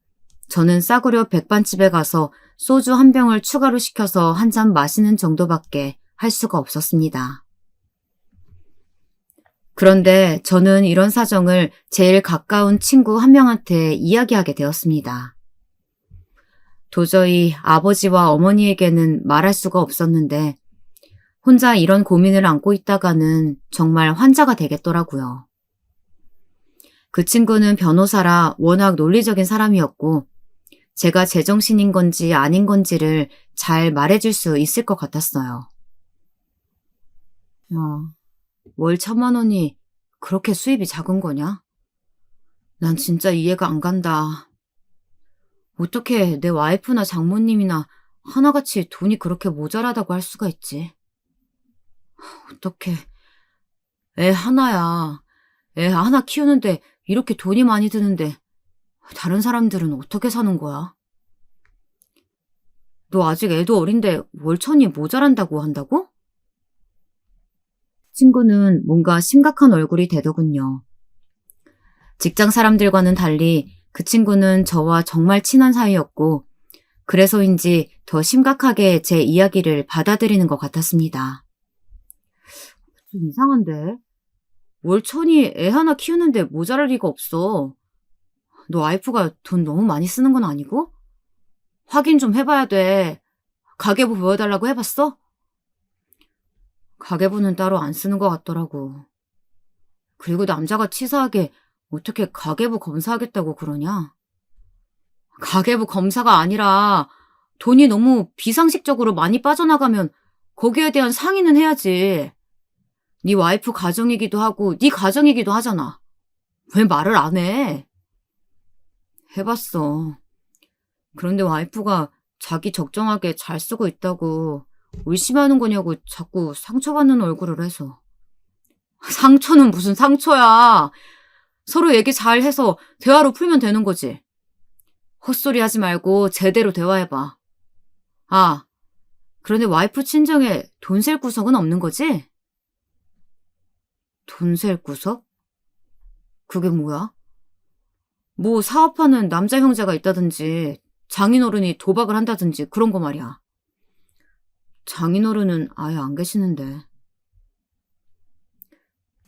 저는 싸구려 백반집에 가서 소주 한 병을 추가로 시켜서 한 잔 마시는 정도밖에 할 수가 없었습니다. 그런데 저는 이런 사정을 제일 가까운 친구 한 명한테 이야기하게 되었습니다. 도저히 아버지와 어머니에게는 말할 수가 없었는데 혼자 이런 고민을 안고 있다가는 정말 환자가 되겠더라고요. 그 친구는 변호사라 워낙 논리적인 사람이었고 제가 제정신인 건지 아닌 건지를 잘 말해줄 수 있을 것 같았어요. 야, 월 1000만 원이 그렇게 수입이 작은 거냐? 난 진짜 이해가 안 간다. 어떻게 내 와이프나 장모님이나 하나같이 돈이 그렇게 모자라다고 할 수가 있지? 어떡해. 애 하나야. 애 하나 키우는데 이렇게 돈이 많이 드는데 다른 사람들은 어떻게 사는 거야? 너 아직 애도 어린데 월 1000이 모자란다고 한다고? 친구는 뭔가 심각한 얼굴이 되더군요. 직장 사람들과는 달리 그 친구는 저와 정말 친한 사이였고 그래서인지 더 심각하게 제 이야기를 받아들이는 것 같았습니다. 좀 이상한데? 월 1000이 애 하나 키우는데 모자랄 리가 없어. 너 와이프가 돈 너무 많이 쓰는 건 아니고? 확인 좀 해봐야 돼. 가계부 보여달라고 해봤어? 가계부는 따로 안 쓰는 것 같더라고. 그리고 남자가 치사하게 어떻게 가계부 검사하겠다고 그러냐? 가계부 검사가 아니라 돈이 너무 비상식적으로 많이 빠져나가면 거기에 대한 상의는 해야지. 네 와이프 가정이기도 하고 네 가정이기도 하잖아. 왜 말을 안 해? 해봤어. 그런데 와이프가 자기 적정하게 잘 쓰고 있다고 의심하는 거냐고 자꾸 상처받는 얼굴을 해서. 상처는 무슨 상처야. 서로 얘기 잘 해서 대화로 풀면 되는 거지. 헛소리 하지 말고 제대로 대화해봐. 아, 그런데 와이프 친정에 돈 셀 구석은 없는 거지? 돈 셀 구석? 그게 뭐야? 뭐 사업하는 남자 형제가 있다든지 장인어른이 도박을 한다든지 그런 거 말이야. 장인어른은 아예 안 계시는데.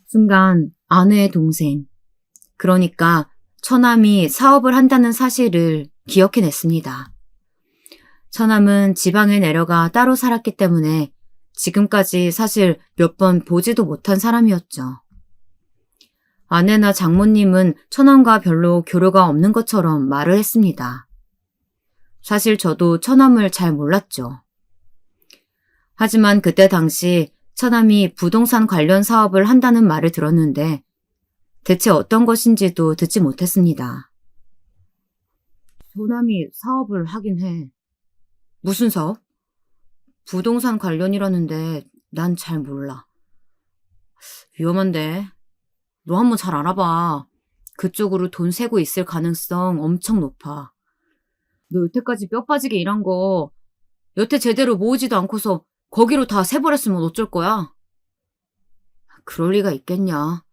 순간 아내의 동생, 그러니까 처남이 사업을 한다는 사실을 기억해냈습니다. 처남은 지방에 내려가 따로 살았기 때문에 지금까지 사실 몇 번 보지도 못한 사람이었죠. 아내나 장모님은 처남과 별로 교류가 없는 것처럼 말을 했습니다. 사실 저도 처남을 잘 몰랐죠. 하지만 그때 당시 처남이 부동산 관련 사업을 한다는 말을 들었는데 대체 어떤 것인지도 듣지 못했습니다. 처남이 사업을 하긴 해. 무슨 사업? 부동산 관련이라는데 난 잘 몰라. 위험한데. 너 한번 잘 알아봐. 그쪽으로 돈 세고 있을 가능성 엄청 높아. 너 여태까지 뼈 빠지게 일한 거 여태 제대로 모으지도 않고서 거기로 다 세버렸으면 어쩔 거야? 그럴 리가 있겠냐.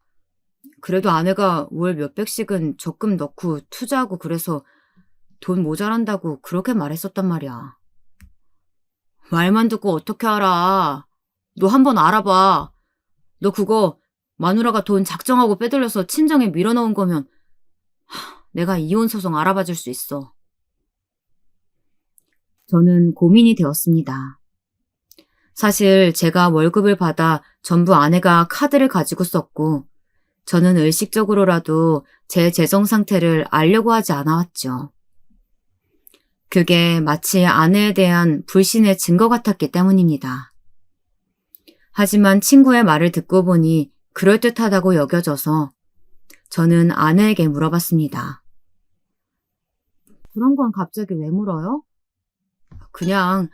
그래도 아내가 월 몇백씩은 적금 넣고 투자하고 그래서 돈 모자란다고 그렇게 말했었단 말이야. 말만 듣고 어떻게 알아. 너 한번 알아봐. 너 그거 마누라가 돈 작정하고 빼돌려서 친정에 밀어넣은 거면 내가 이혼 소송 알아봐 줄 수 있어. 저는 고민이 되었습니다. 사실 제가 월급을 받아 전부 아내가 카드를 가지고 썼고 저는 의식적으로라도 제 재정 상태를 알려고 하지 않아왔죠. 그게 마치 아내에 대한 불신의 증거 같았기 때문입니다. 하지만 친구의 말을 듣고 보니 그럴듯하다고 여겨져서 저는 아내에게 물어봤습니다. 그런 건 갑자기 왜 물어요? 그냥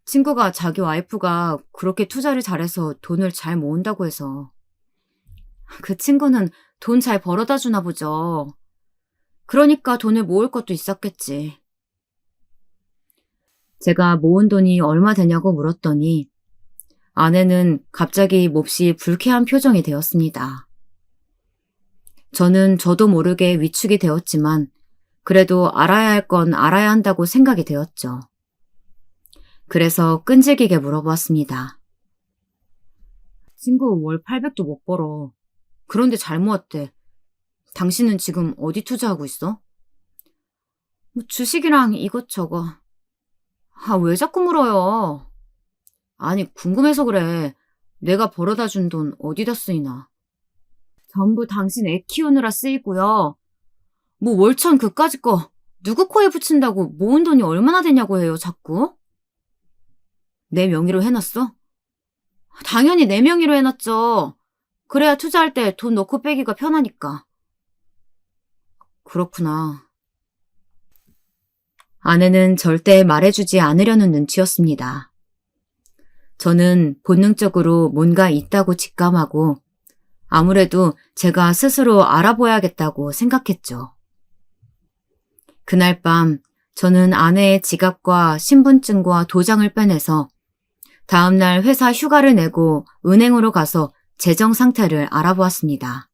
친구가 자기 와이프가 그렇게 투자를 잘해서 돈을 잘 모은다고 해서. 그 친구는 돈 잘 벌어다 주나 보죠. 그러니까 돈을 모을 것도 있었겠지. 제가 모은 돈이 얼마 되냐고 물었더니 아내는 갑자기 몹시 불쾌한 표정이 되었습니다. 저는 저도 모르게 위축이 되었지만 그래도 알아야 할 건 알아야 한다고 생각이 되었죠. 그래서 끈질기게 물어보았습니다. 친구 월 800도 못 벌어. 그런데 잘 모았대. 당신은 지금 어디 투자하고 있어? 주식이랑 이것저것. 왜 자꾸 물어요? 아니, 궁금해서 그래. 내가 벌어다 준 돈 어디다 쓰이나? 전부 당신 애 키우느라 쓰이고요. 뭐 월천 그까짓 거 누구 코에 붙인다고 모은 돈이 얼마나 되냐고 해요, 자꾸? 내 명의로 해놨어? 당연히 내 명의로 해놨죠. 그래야 투자할 때 돈 넣고 빼기가 편하니까. 그렇구나. 아내는 절대 말해주지 않으려는 눈치였습니다. 저는 본능적으로 뭔가 있다고 직감하고 아무래도 제가 스스로 알아봐야겠다고 생각했죠. 그날 밤 저는 아내의 지갑과 신분증과 도장을 빼내서 다음날 회사 휴가를 내고 은행으로 가서 재정 상태를 알아보았습니다.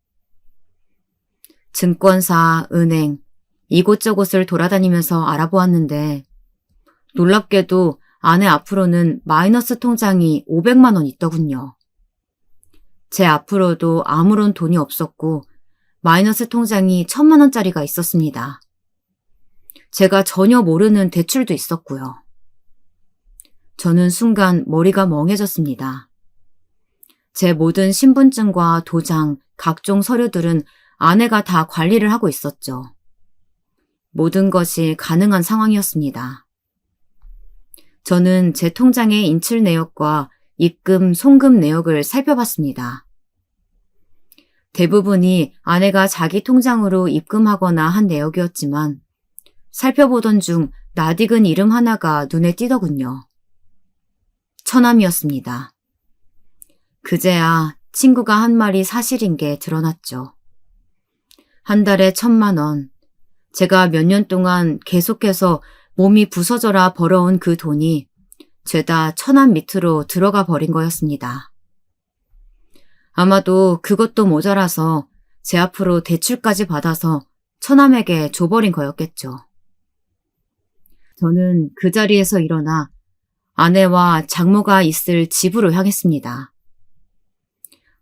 증권사, 은행, 이곳저곳을 돌아다니면서 알아보았는데 놀랍게도 아내 앞으로는 마이너스 통장이 500만 원 있더군요. 제 앞으로도 아무런 돈이 없었고 마이너스 통장이 1000만 원짜리가 있었습니다. 제가 전혀 모르는 대출도 있었고요. 저는 순간 머리가 멍해졌습니다. 제 모든 신분증과 도장, 각종 서류들은 아내가 다 관리를 하고 있었죠. 모든 것이 가능한 상황이었습니다. 저는 제 통장의 인출 내역과 입금, 송금 내역을 살펴봤습니다. 대부분이 아내가 자기 통장으로 입금하거나 한 내역이었지만 살펴보던 중 낯익은 이름 하나가 눈에 띄더군요. 처남이었습니다. 그제야 친구가 한 말이 사실인 게 드러났죠. 한 달에 1,000만 원. 제가 몇 년 동안 계속해서 몸이 부서져라 벌어온 그 돈이 죄다 처남 밑으로 들어가 버린 거였습니다. 아마도 그것도 모자라서 제 앞으로 대출까지 받아서 처남에게 줘버린 거였겠죠. 저는 그 자리에서 일어나 아내와 장모가 있을 집으로 향했습니다.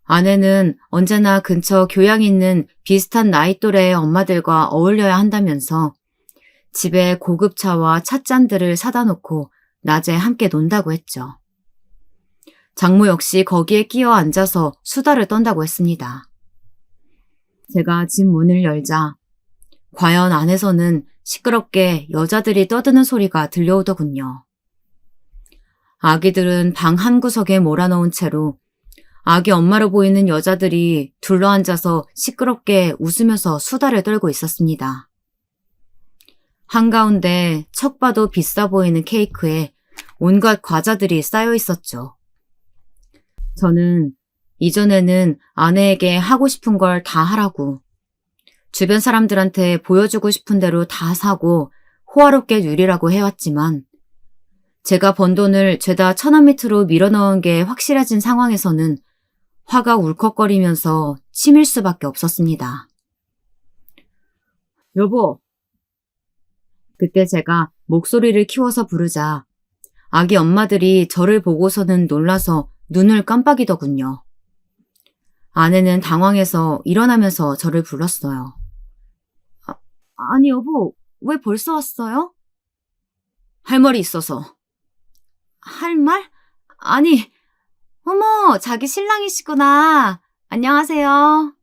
아내는 언제나 근처 교양 있는 비슷한 나이 또래의 엄마들과 어울려야 한다면서 집에 고급차와 찻잔들을 사다 놓고 낮에 함께 논다고 했죠. 장모 역시 거기에 끼어 앉아서 수다를 떤다고 했습니다. 제가 집 문을 열자 과연 안에서는 시끄럽게 여자들이 떠드는 소리가 들려오더군요. 아기들은 방 한 구석에 몰아넣은 채로 아기 엄마로 보이는 여자들이 둘러앉아서 시끄럽게 웃으면서 수다를 떨고 있었습니다. 한가운데 척 봐도 비싸 보이는 케이크에 온갖 과자들이 쌓여 있었죠. 저는 이전에는 아내에게 하고 싶은 걸 다 하라고, 주변 사람들한테 보여주고 싶은 대로 다 사고 호화롭게 누리라고 해왔지만 제가 번 돈을 죄다 처남 밑으로 밀어넣은 게 확실해진 상황에서는 화가 울컥거리면서 치밀 수밖에 없었습니다. 여보. 그때 제가 목소리를 키워서 부르자 아기 엄마들이 저를 보고서는 놀라서 눈을 깜빡이더군요. 아내는 당황해서 일어나면서 저를 불렀어요. 아니 여보, 왜 벌써 왔어요? 할 말이 있어서. 할 말? 아니, 어머, 자기 신랑이시구나. 안녕하세요.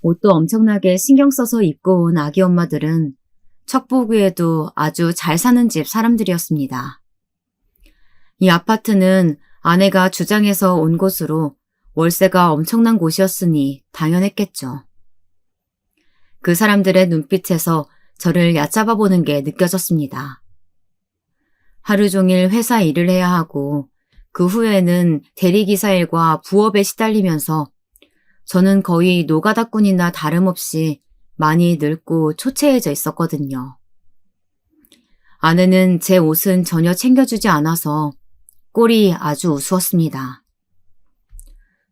옷도 엄청나게 신경 써서 입고 온 아기 엄마들은 척 보기에도 아주 잘 사는 집 사람들이었습니다. 이 아파트는 아내가 주장해서 온 곳으로 월세가 엄청난 곳이었으니 당연했겠죠. 그 사람들의 눈빛에서 저를 얕잡아 보는 게 느껴졌습니다. 하루 종일 회사 일을 해야 하고 그 후에는 대리기사 일과 부업에 시달리면서 저는 거의 노가다꾼이나 다름없이 많이 늙고 초췌해져 있었거든요. 아내는 제 옷은 전혀 챙겨주지 않아서 꼴이 아주 우스웠습니다.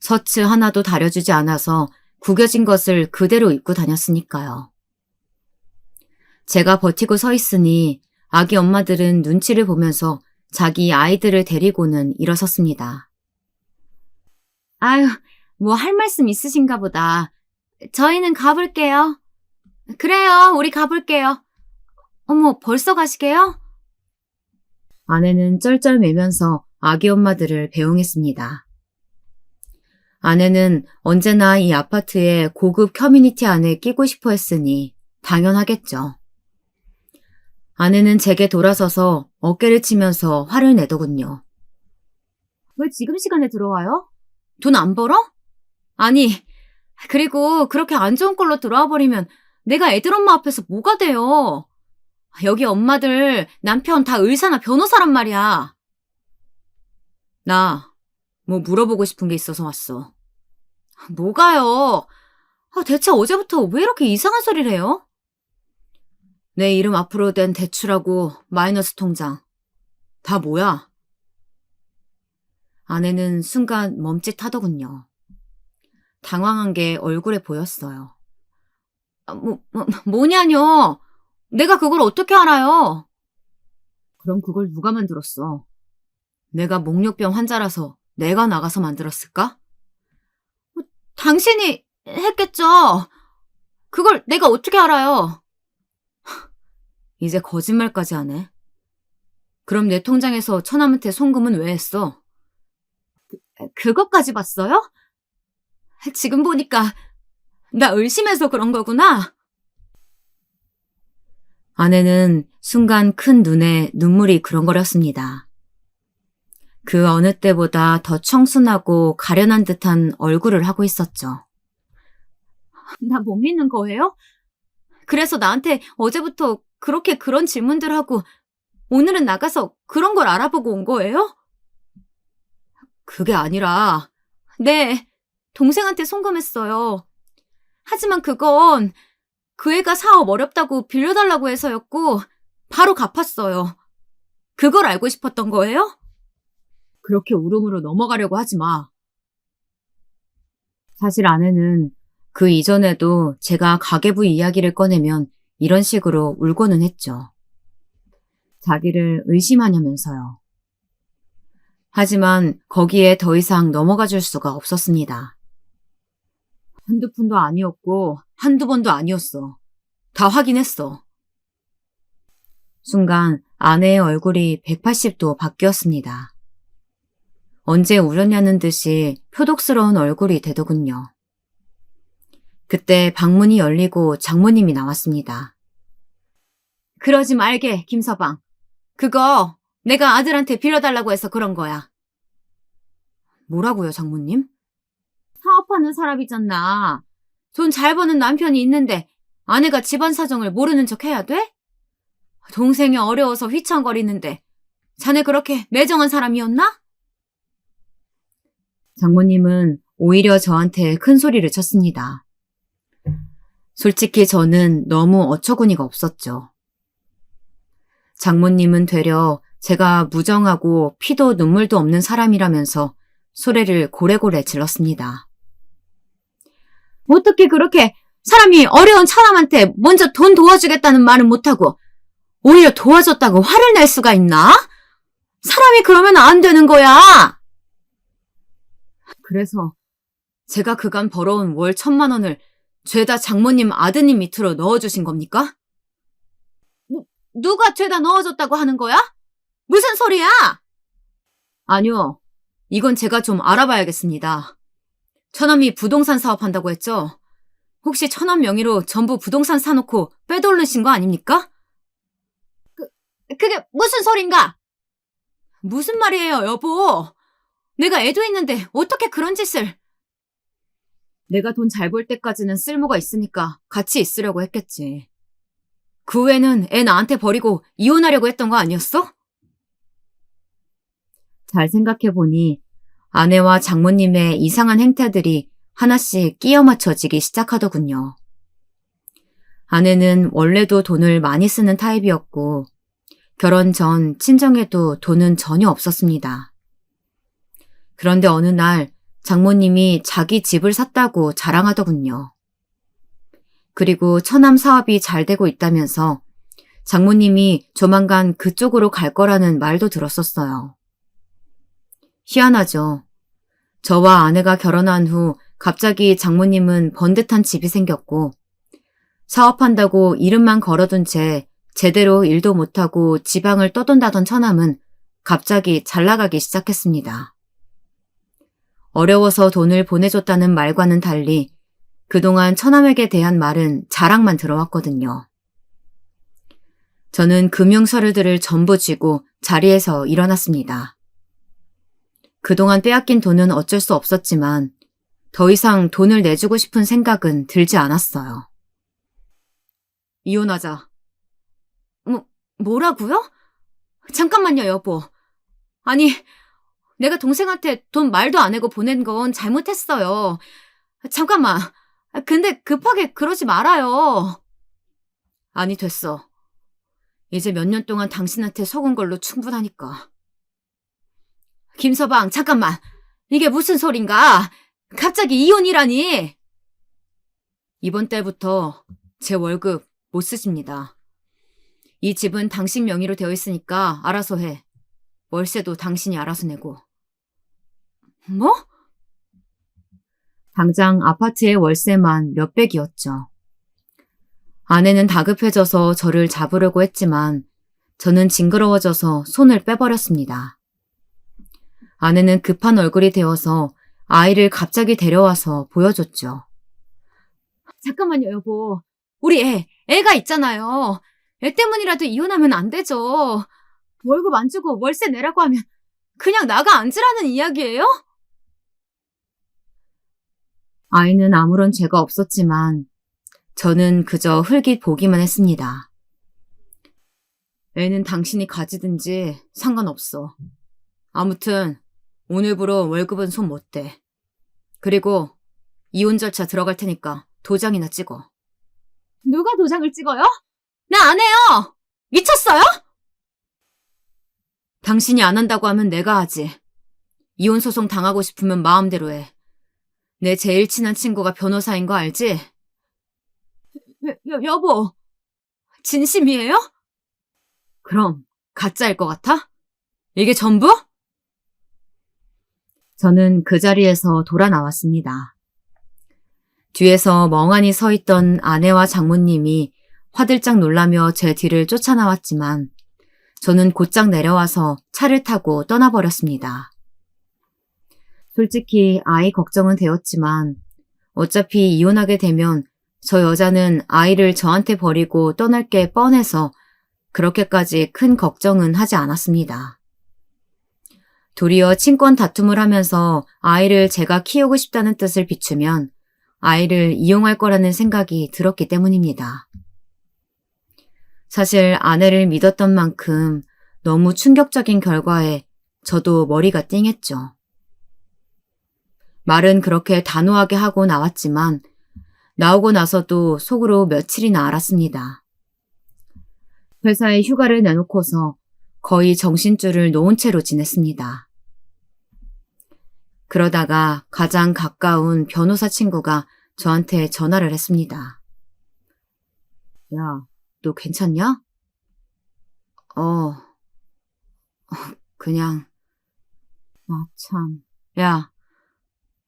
셔츠 하나도 다려주지 않아서 구겨진 것을 그대로 입고 다녔으니까요. 제가 버티고 서 있으니 아기 엄마들은 눈치를 보면서 자기 아이들을 데리고는 일어섰습니다. 아유, 뭐 할 말씀 있으신가 보다. 저희는 가볼게요. 그래요, 우리 가볼게요. 어머, 벌써 가시게요? 아내는 쩔쩔매면서 아기 엄마들을 배웅했습니다. 아내는 언제나 이 아파트의 고급 커뮤니티 안에 끼고 싶어 했으니 당연하겠죠. 아내는 제게 돌아서서 어깨를 치면서 화를 내더군요. 왜 지금 시간에 들어와요? 돈 안 벌어? 아니, 그리고 그렇게 안 좋은 꼴로 들어와 버리면 내가 애들 엄마 앞에서 뭐가 돼요? 여기 엄마들 남편 다 의사나 변호사란 말이야. 나 뭐 물어보고 싶은 게 있어서 왔어. 뭐가요? 대체 어제부터 왜 이렇게 이상한 소리를 해요? 내 이름 앞으로 된 대출하고 마이너스 통장. 다 뭐야? 아내는 순간 멈칫하더군요. 당황한 게 얼굴에 보였어요. 뭐냐뇨? 내가 그걸 어떻게 알아요? 그럼 그걸 누가 만들었어? 내가 목욕병 환자라서 내가 나가서 만들었을까? 당신이 했겠죠. 그걸 내가 어떻게 알아요? 이제 거짓말까지 하네. 그럼 내 통장에서 처남한테 송금은 왜 했어? 그것까지 봤어요? 지금 보니까 나 의심해서 그런 거구나. 아내는 순간 큰 눈에 눈물이 그렁거렸습니다. 그 어느 때보다 더 청순하고 가련한 듯한 얼굴을 하고 있었죠. 나 못 믿는 거예요? 그래서 나한테 어제부터 그렇게 그런 질문들 하고 오늘은 나가서 그런 걸 알아보고 온 거예요? 그게 아니라, 네, 동생한테 송금했어요. 하지만 그건 그 애가 사업 어렵다고 빌려달라고 해서였고 바로 갚았어요. 그걸 알고 싶었던 거예요? 그렇게 울음으로 넘어가려고 하지 마. 사실 아내는 그 이전에도 제가 가계부 이야기를 꺼내면 이런 식으로 울고는 했죠. 자기를 의심하냐면서요. 하지만 거기에 더 이상 넘어가 줄 수가 없었습니다. 한두 푼도 아니었고 한두 번도 아니었어. 다 확인했어. 순간 아내의 얼굴이 180도 바뀌었습니다. 언제 울었냐는 듯이 표독스러운 얼굴이 되더군요. 그때 방문이 열리고 장모님이 나왔습니다. 그러지 말게, 김서방. 그거 내가 아들한테 빌려달라고 해서 그런 거야. 뭐라고요, 장모님? 사업하는 사람이잖아. 돈 잘 버는 남편이 있는데 아내가 집안 사정을 모르는 척 해야 돼? 동생이 어려워서 휘청거리는데 자네 그렇게 매정한 사람이었나? 장모님은 오히려 저한테 큰 소리를 쳤습니다. 솔직히 저는 너무 어처구니가 없었죠. 장모님은 되려 제가 무정하고 피도 눈물도 없는 사람이라면서 소리를 고래고래 질렀습니다. 어떻게 그렇게 사람이 어려운 처남한테 먼저 돈 도와주겠다는 말은 못하고 오히려 도와줬다고 화를 낼 수가 있나? 사람이 그러면 안 되는 거야. 그래서 제가 그간 벌어온 월 1,000만 원을 죄다 장모님 아드님 밑으로 넣어주신 겁니까? 누가 죄다 넣어줬다고 하는 거야? 무슨 소리야? 아니요. 이건 제가 좀 알아봐야겠습니다. 처남이 부동산 사업한다고 했죠? 혹시 처남 명의로 전부 부동산 사놓고 빼돌리신 거 아닙니까? 그게 무슨 소린가? 무슨 말이에요, 여보? 내가 애도 있는데 어떻게 그런 짓을... 내가 돈 잘 벌 때까지는 쓸모가 있으니까 같이 있으려고 했겠지. 그 후에는 애 나한테 버리고 이혼하려고 했던 거 아니었어? 잘 생각해보니 아내와 장모님의 이상한 행태들이 하나씩 끼워 맞춰지기 시작하더군요. 아내는 원래도 돈을 많이 쓰는 타입이었고 결혼 전 친정에도 돈은 전혀 없었습니다. 그런데 어느 날 장모님이 자기 집을 샀다고 자랑하더군요. 그리고 처남 사업이 잘 되고 있다면서 장모님이 조만간 그쪽으로 갈 거라는 말도 들었었어요. 희한하죠. 저와 아내가 결혼한 후 갑자기 장모님은 번듯한 집이 생겼고 사업한다고 이름만 걸어둔 채 제대로 일도 못하고 지방을 떠돈다던 처남은 갑자기 잘 나가기 시작했습니다. 어려워서 돈을 보내줬다는 말과는 달리 그동안 처남에게 대한 말은 자랑만 들어왔거든요. 저는 금융 서류들을 전부 쥐고 자리에서 일어났습니다. 그동안 빼앗긴 돈은 어쩔 수 없었지만 더 이상 돈을 내주고 싶은 생각은 들지 않았어요. 이혼하자. 뭐라고요? 잠깐만요, 여보. 아니, 내가 동생한테 돈 말도 안 해고 보낸 건 잘못했어요. 잠깐만. 근데 급하게 그러지 말아요. 아니, 됐어. 이제 몇 년 동안 당신한테 속은 걸로 충분하니까. 김서방, 잠깐만. 이게 무슨 소린가? 갑자기 이혼이라니. 이번 달부터 제 월급 못 쓰십니다. 이 집은 당신 명의로 되어 있으니까 알아서 해. 월세도 당신이 알아서 내고. 뭐? 당장 아파트의 월세만 몇백이었죠. 아내는 다급해져서 저를 잡으려고 했지만 저는 징그러워져서 손을 빼버렸습니다. 아내는 급한 얼굴이 되어서 아이를 갑자기 데려와서 보여줬죠. 잠깐만요, 여보. 우리 애가 있잖아요. 애 때문이라도 이혼하면 안 되죠. 월급 안 주고 월세 내라고 하면 그냥 나가 앉으라는 이야기예요? 아이는 아무런 죄가 없었지만 저는 그저 흘깃 보기만 했습니다. 애는 당신이 가지든지 상관없어. 아무튼 오늘부로 월급은 손 못 대. 그리고 이혼 절차 들어갈 테니까 도장이나 찍어. 누가 도장을 찍어요? 나 안 해요! 미쳤어요? 당신이 안 한다고 하면 내가 하지. 이혼 소송 당하고 싶으면 마음대로 해. 내 제일 친한 친구가 변호사인 거 알지? 여보, 진심이에요? 그럼 가짜일 것 같아? 이게 전부? 저는 그 자리에서 돌아 나왔습니다. 뒤에서 멍하니 서 있던 아내와 장모님이 화들짝 놀라며 제 뒤를 쫓아나왔지만 저는 곧장 내려와서 차를 타고 떠나버렸습니다. 솔직히 아이 걱정은 되었지만 어차피 이혼하게 되면 저 여자는 아이를 저한테 버리고 떠날 게 뻔해서 그렇게까지 큰 걱정은 하지 않았습니다. 도리어 친권 다툼을 하면서 아이를 제가 키우고 싶다는 뜻을 비추면 아이를 이용할 거라는 생각이 들었기 때문입니다. 사실 아내를 믿었던 만큼 너무 충격적인 결과에 저도 머리가 띵했죠. 말은 그렇게 단호하게 하고 나왔지만 나오고 나서도 속으로 며칠이나 앓았습니다. 회사에 휴가를 내놓고서 거의 정신줄을 놓은 채로 지냈습니다. 그러다가 가장 가까운 변호사 친구가 저한테 전화를 했습니다. 야, 너 괜찮냐? 그냥. 아, 참. 야,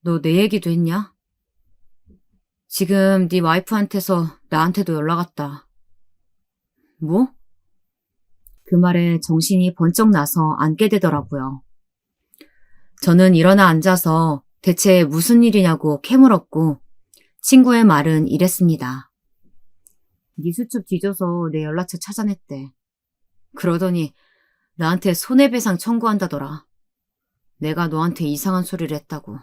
너 내 얘기도 했냐? 지금 네 와이프한테서 나한테도 연락 왔다. 뭐? 그 말에 정신이 번쩍 나서 앉게 되더라고요. 저는 일어나 앉아서 대체 무슨 일이냐고 캐물었고 친구의 말은 이랬습니다. 네 수첩 뒤져서 내 연락처 찾아냈대. 그러더니 나한테 손해배상 청구한다더라. 내가 너한테 이상한 소리를 했다고.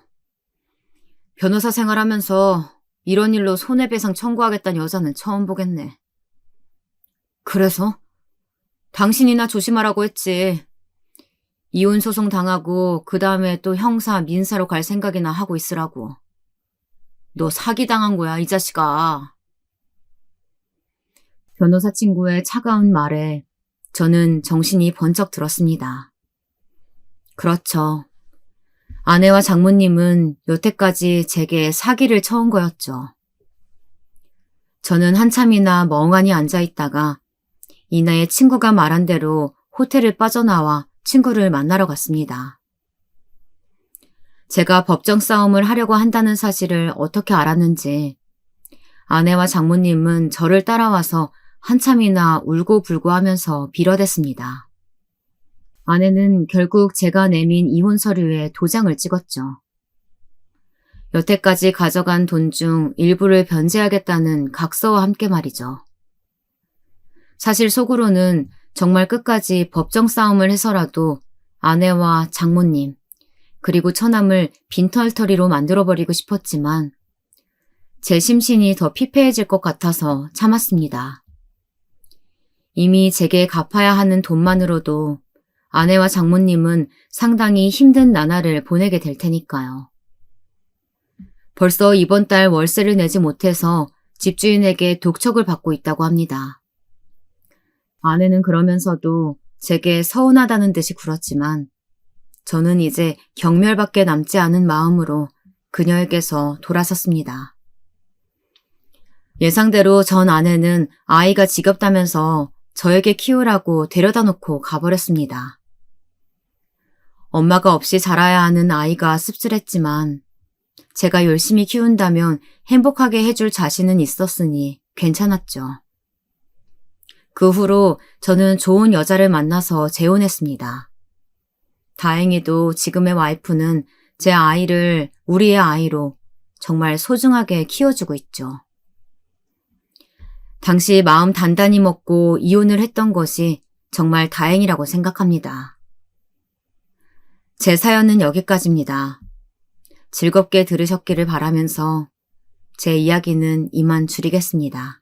변호사 생활하면서 이런 일로 손해배상 청구하겠다는 여자는 처음 보겠네. 그래서? 당신이나 조심하라고 했지. 이혼 소송 당하고 그 다음에 또 형사, 민사로 갈 생각이나 하고 있으라고. 너 사기당한 거야, 이 자식아. 변호사 친구의 차가운 말에 저는 정신이 번쩍 들었습니다. 그렇죠. 아내와 장모님은 여태까지 제게 사기를 쳐온 거였죠. 저는 한참이나 멍하니 앉아있다가 이나의 친구가 말한 대로 호텔을 빠져나와 친구를 만나러 갔습니다. 제가 법정 싸움을 하려고 한다는 사실을 어떻게 알았는지 아내와 장모님은 저를 따라와서 한참이나 울고불고 하면서 빌어댔습니다. 아내는 결국 제가 내민 이혼 서류에 도장을 찍었죠. 여태까지 가져간 돈 중 일부를 변제하겠다는 각서와 함께 말이죠. 사실 속으로는 정말 끝까지 법정 싸움을 해서라도 아내와 장모님 그리고 처남을 빈털터리로 만들어버리고 싶었지만 제 심신이 더 피폐해질 것 같아서 참았습니다. 이미 제게 갚아야 하는 돈만으로도 아내와 장모님은 상당히 힘든 나날을 보내게 될 테니까요. 벌써 이번 달 월세를 내지 못해서 집주인에게 독촉을 받고 있다고 합니다. 아내는 그러면서도 제게 서운하다는 듯이 굴었지만 저는 이제 경멸밖에 남지 않은 마음으로 그녀에게서 돌아섰습니다. 예상대로 전 아내는 아이가 지겹다면서 저에게 키우라고 데려다 놓고 가버렸습니다. 엄마가 없이 자라야 하는 아이가 씁쓸했지만 제가 열심히 키운다면 행복하게 해줄 자신은 있었으니 괜찮았죠. 그 후로 저는 좋은 여자를 만나서 재혼했습니다. 다행히도 지금의 와이프는 제 아이를 우리의 아이로 정말 소중하게 키워주고 있죠. 당시 마음 단단히 먹고 이혼을 했던 것이 정말 다행이라고 생각합니다. 제 사연은 여기까지입니다. 즐겁게 들으셨기를 바라면서 제 이야기는 이만 줄이겠습니다.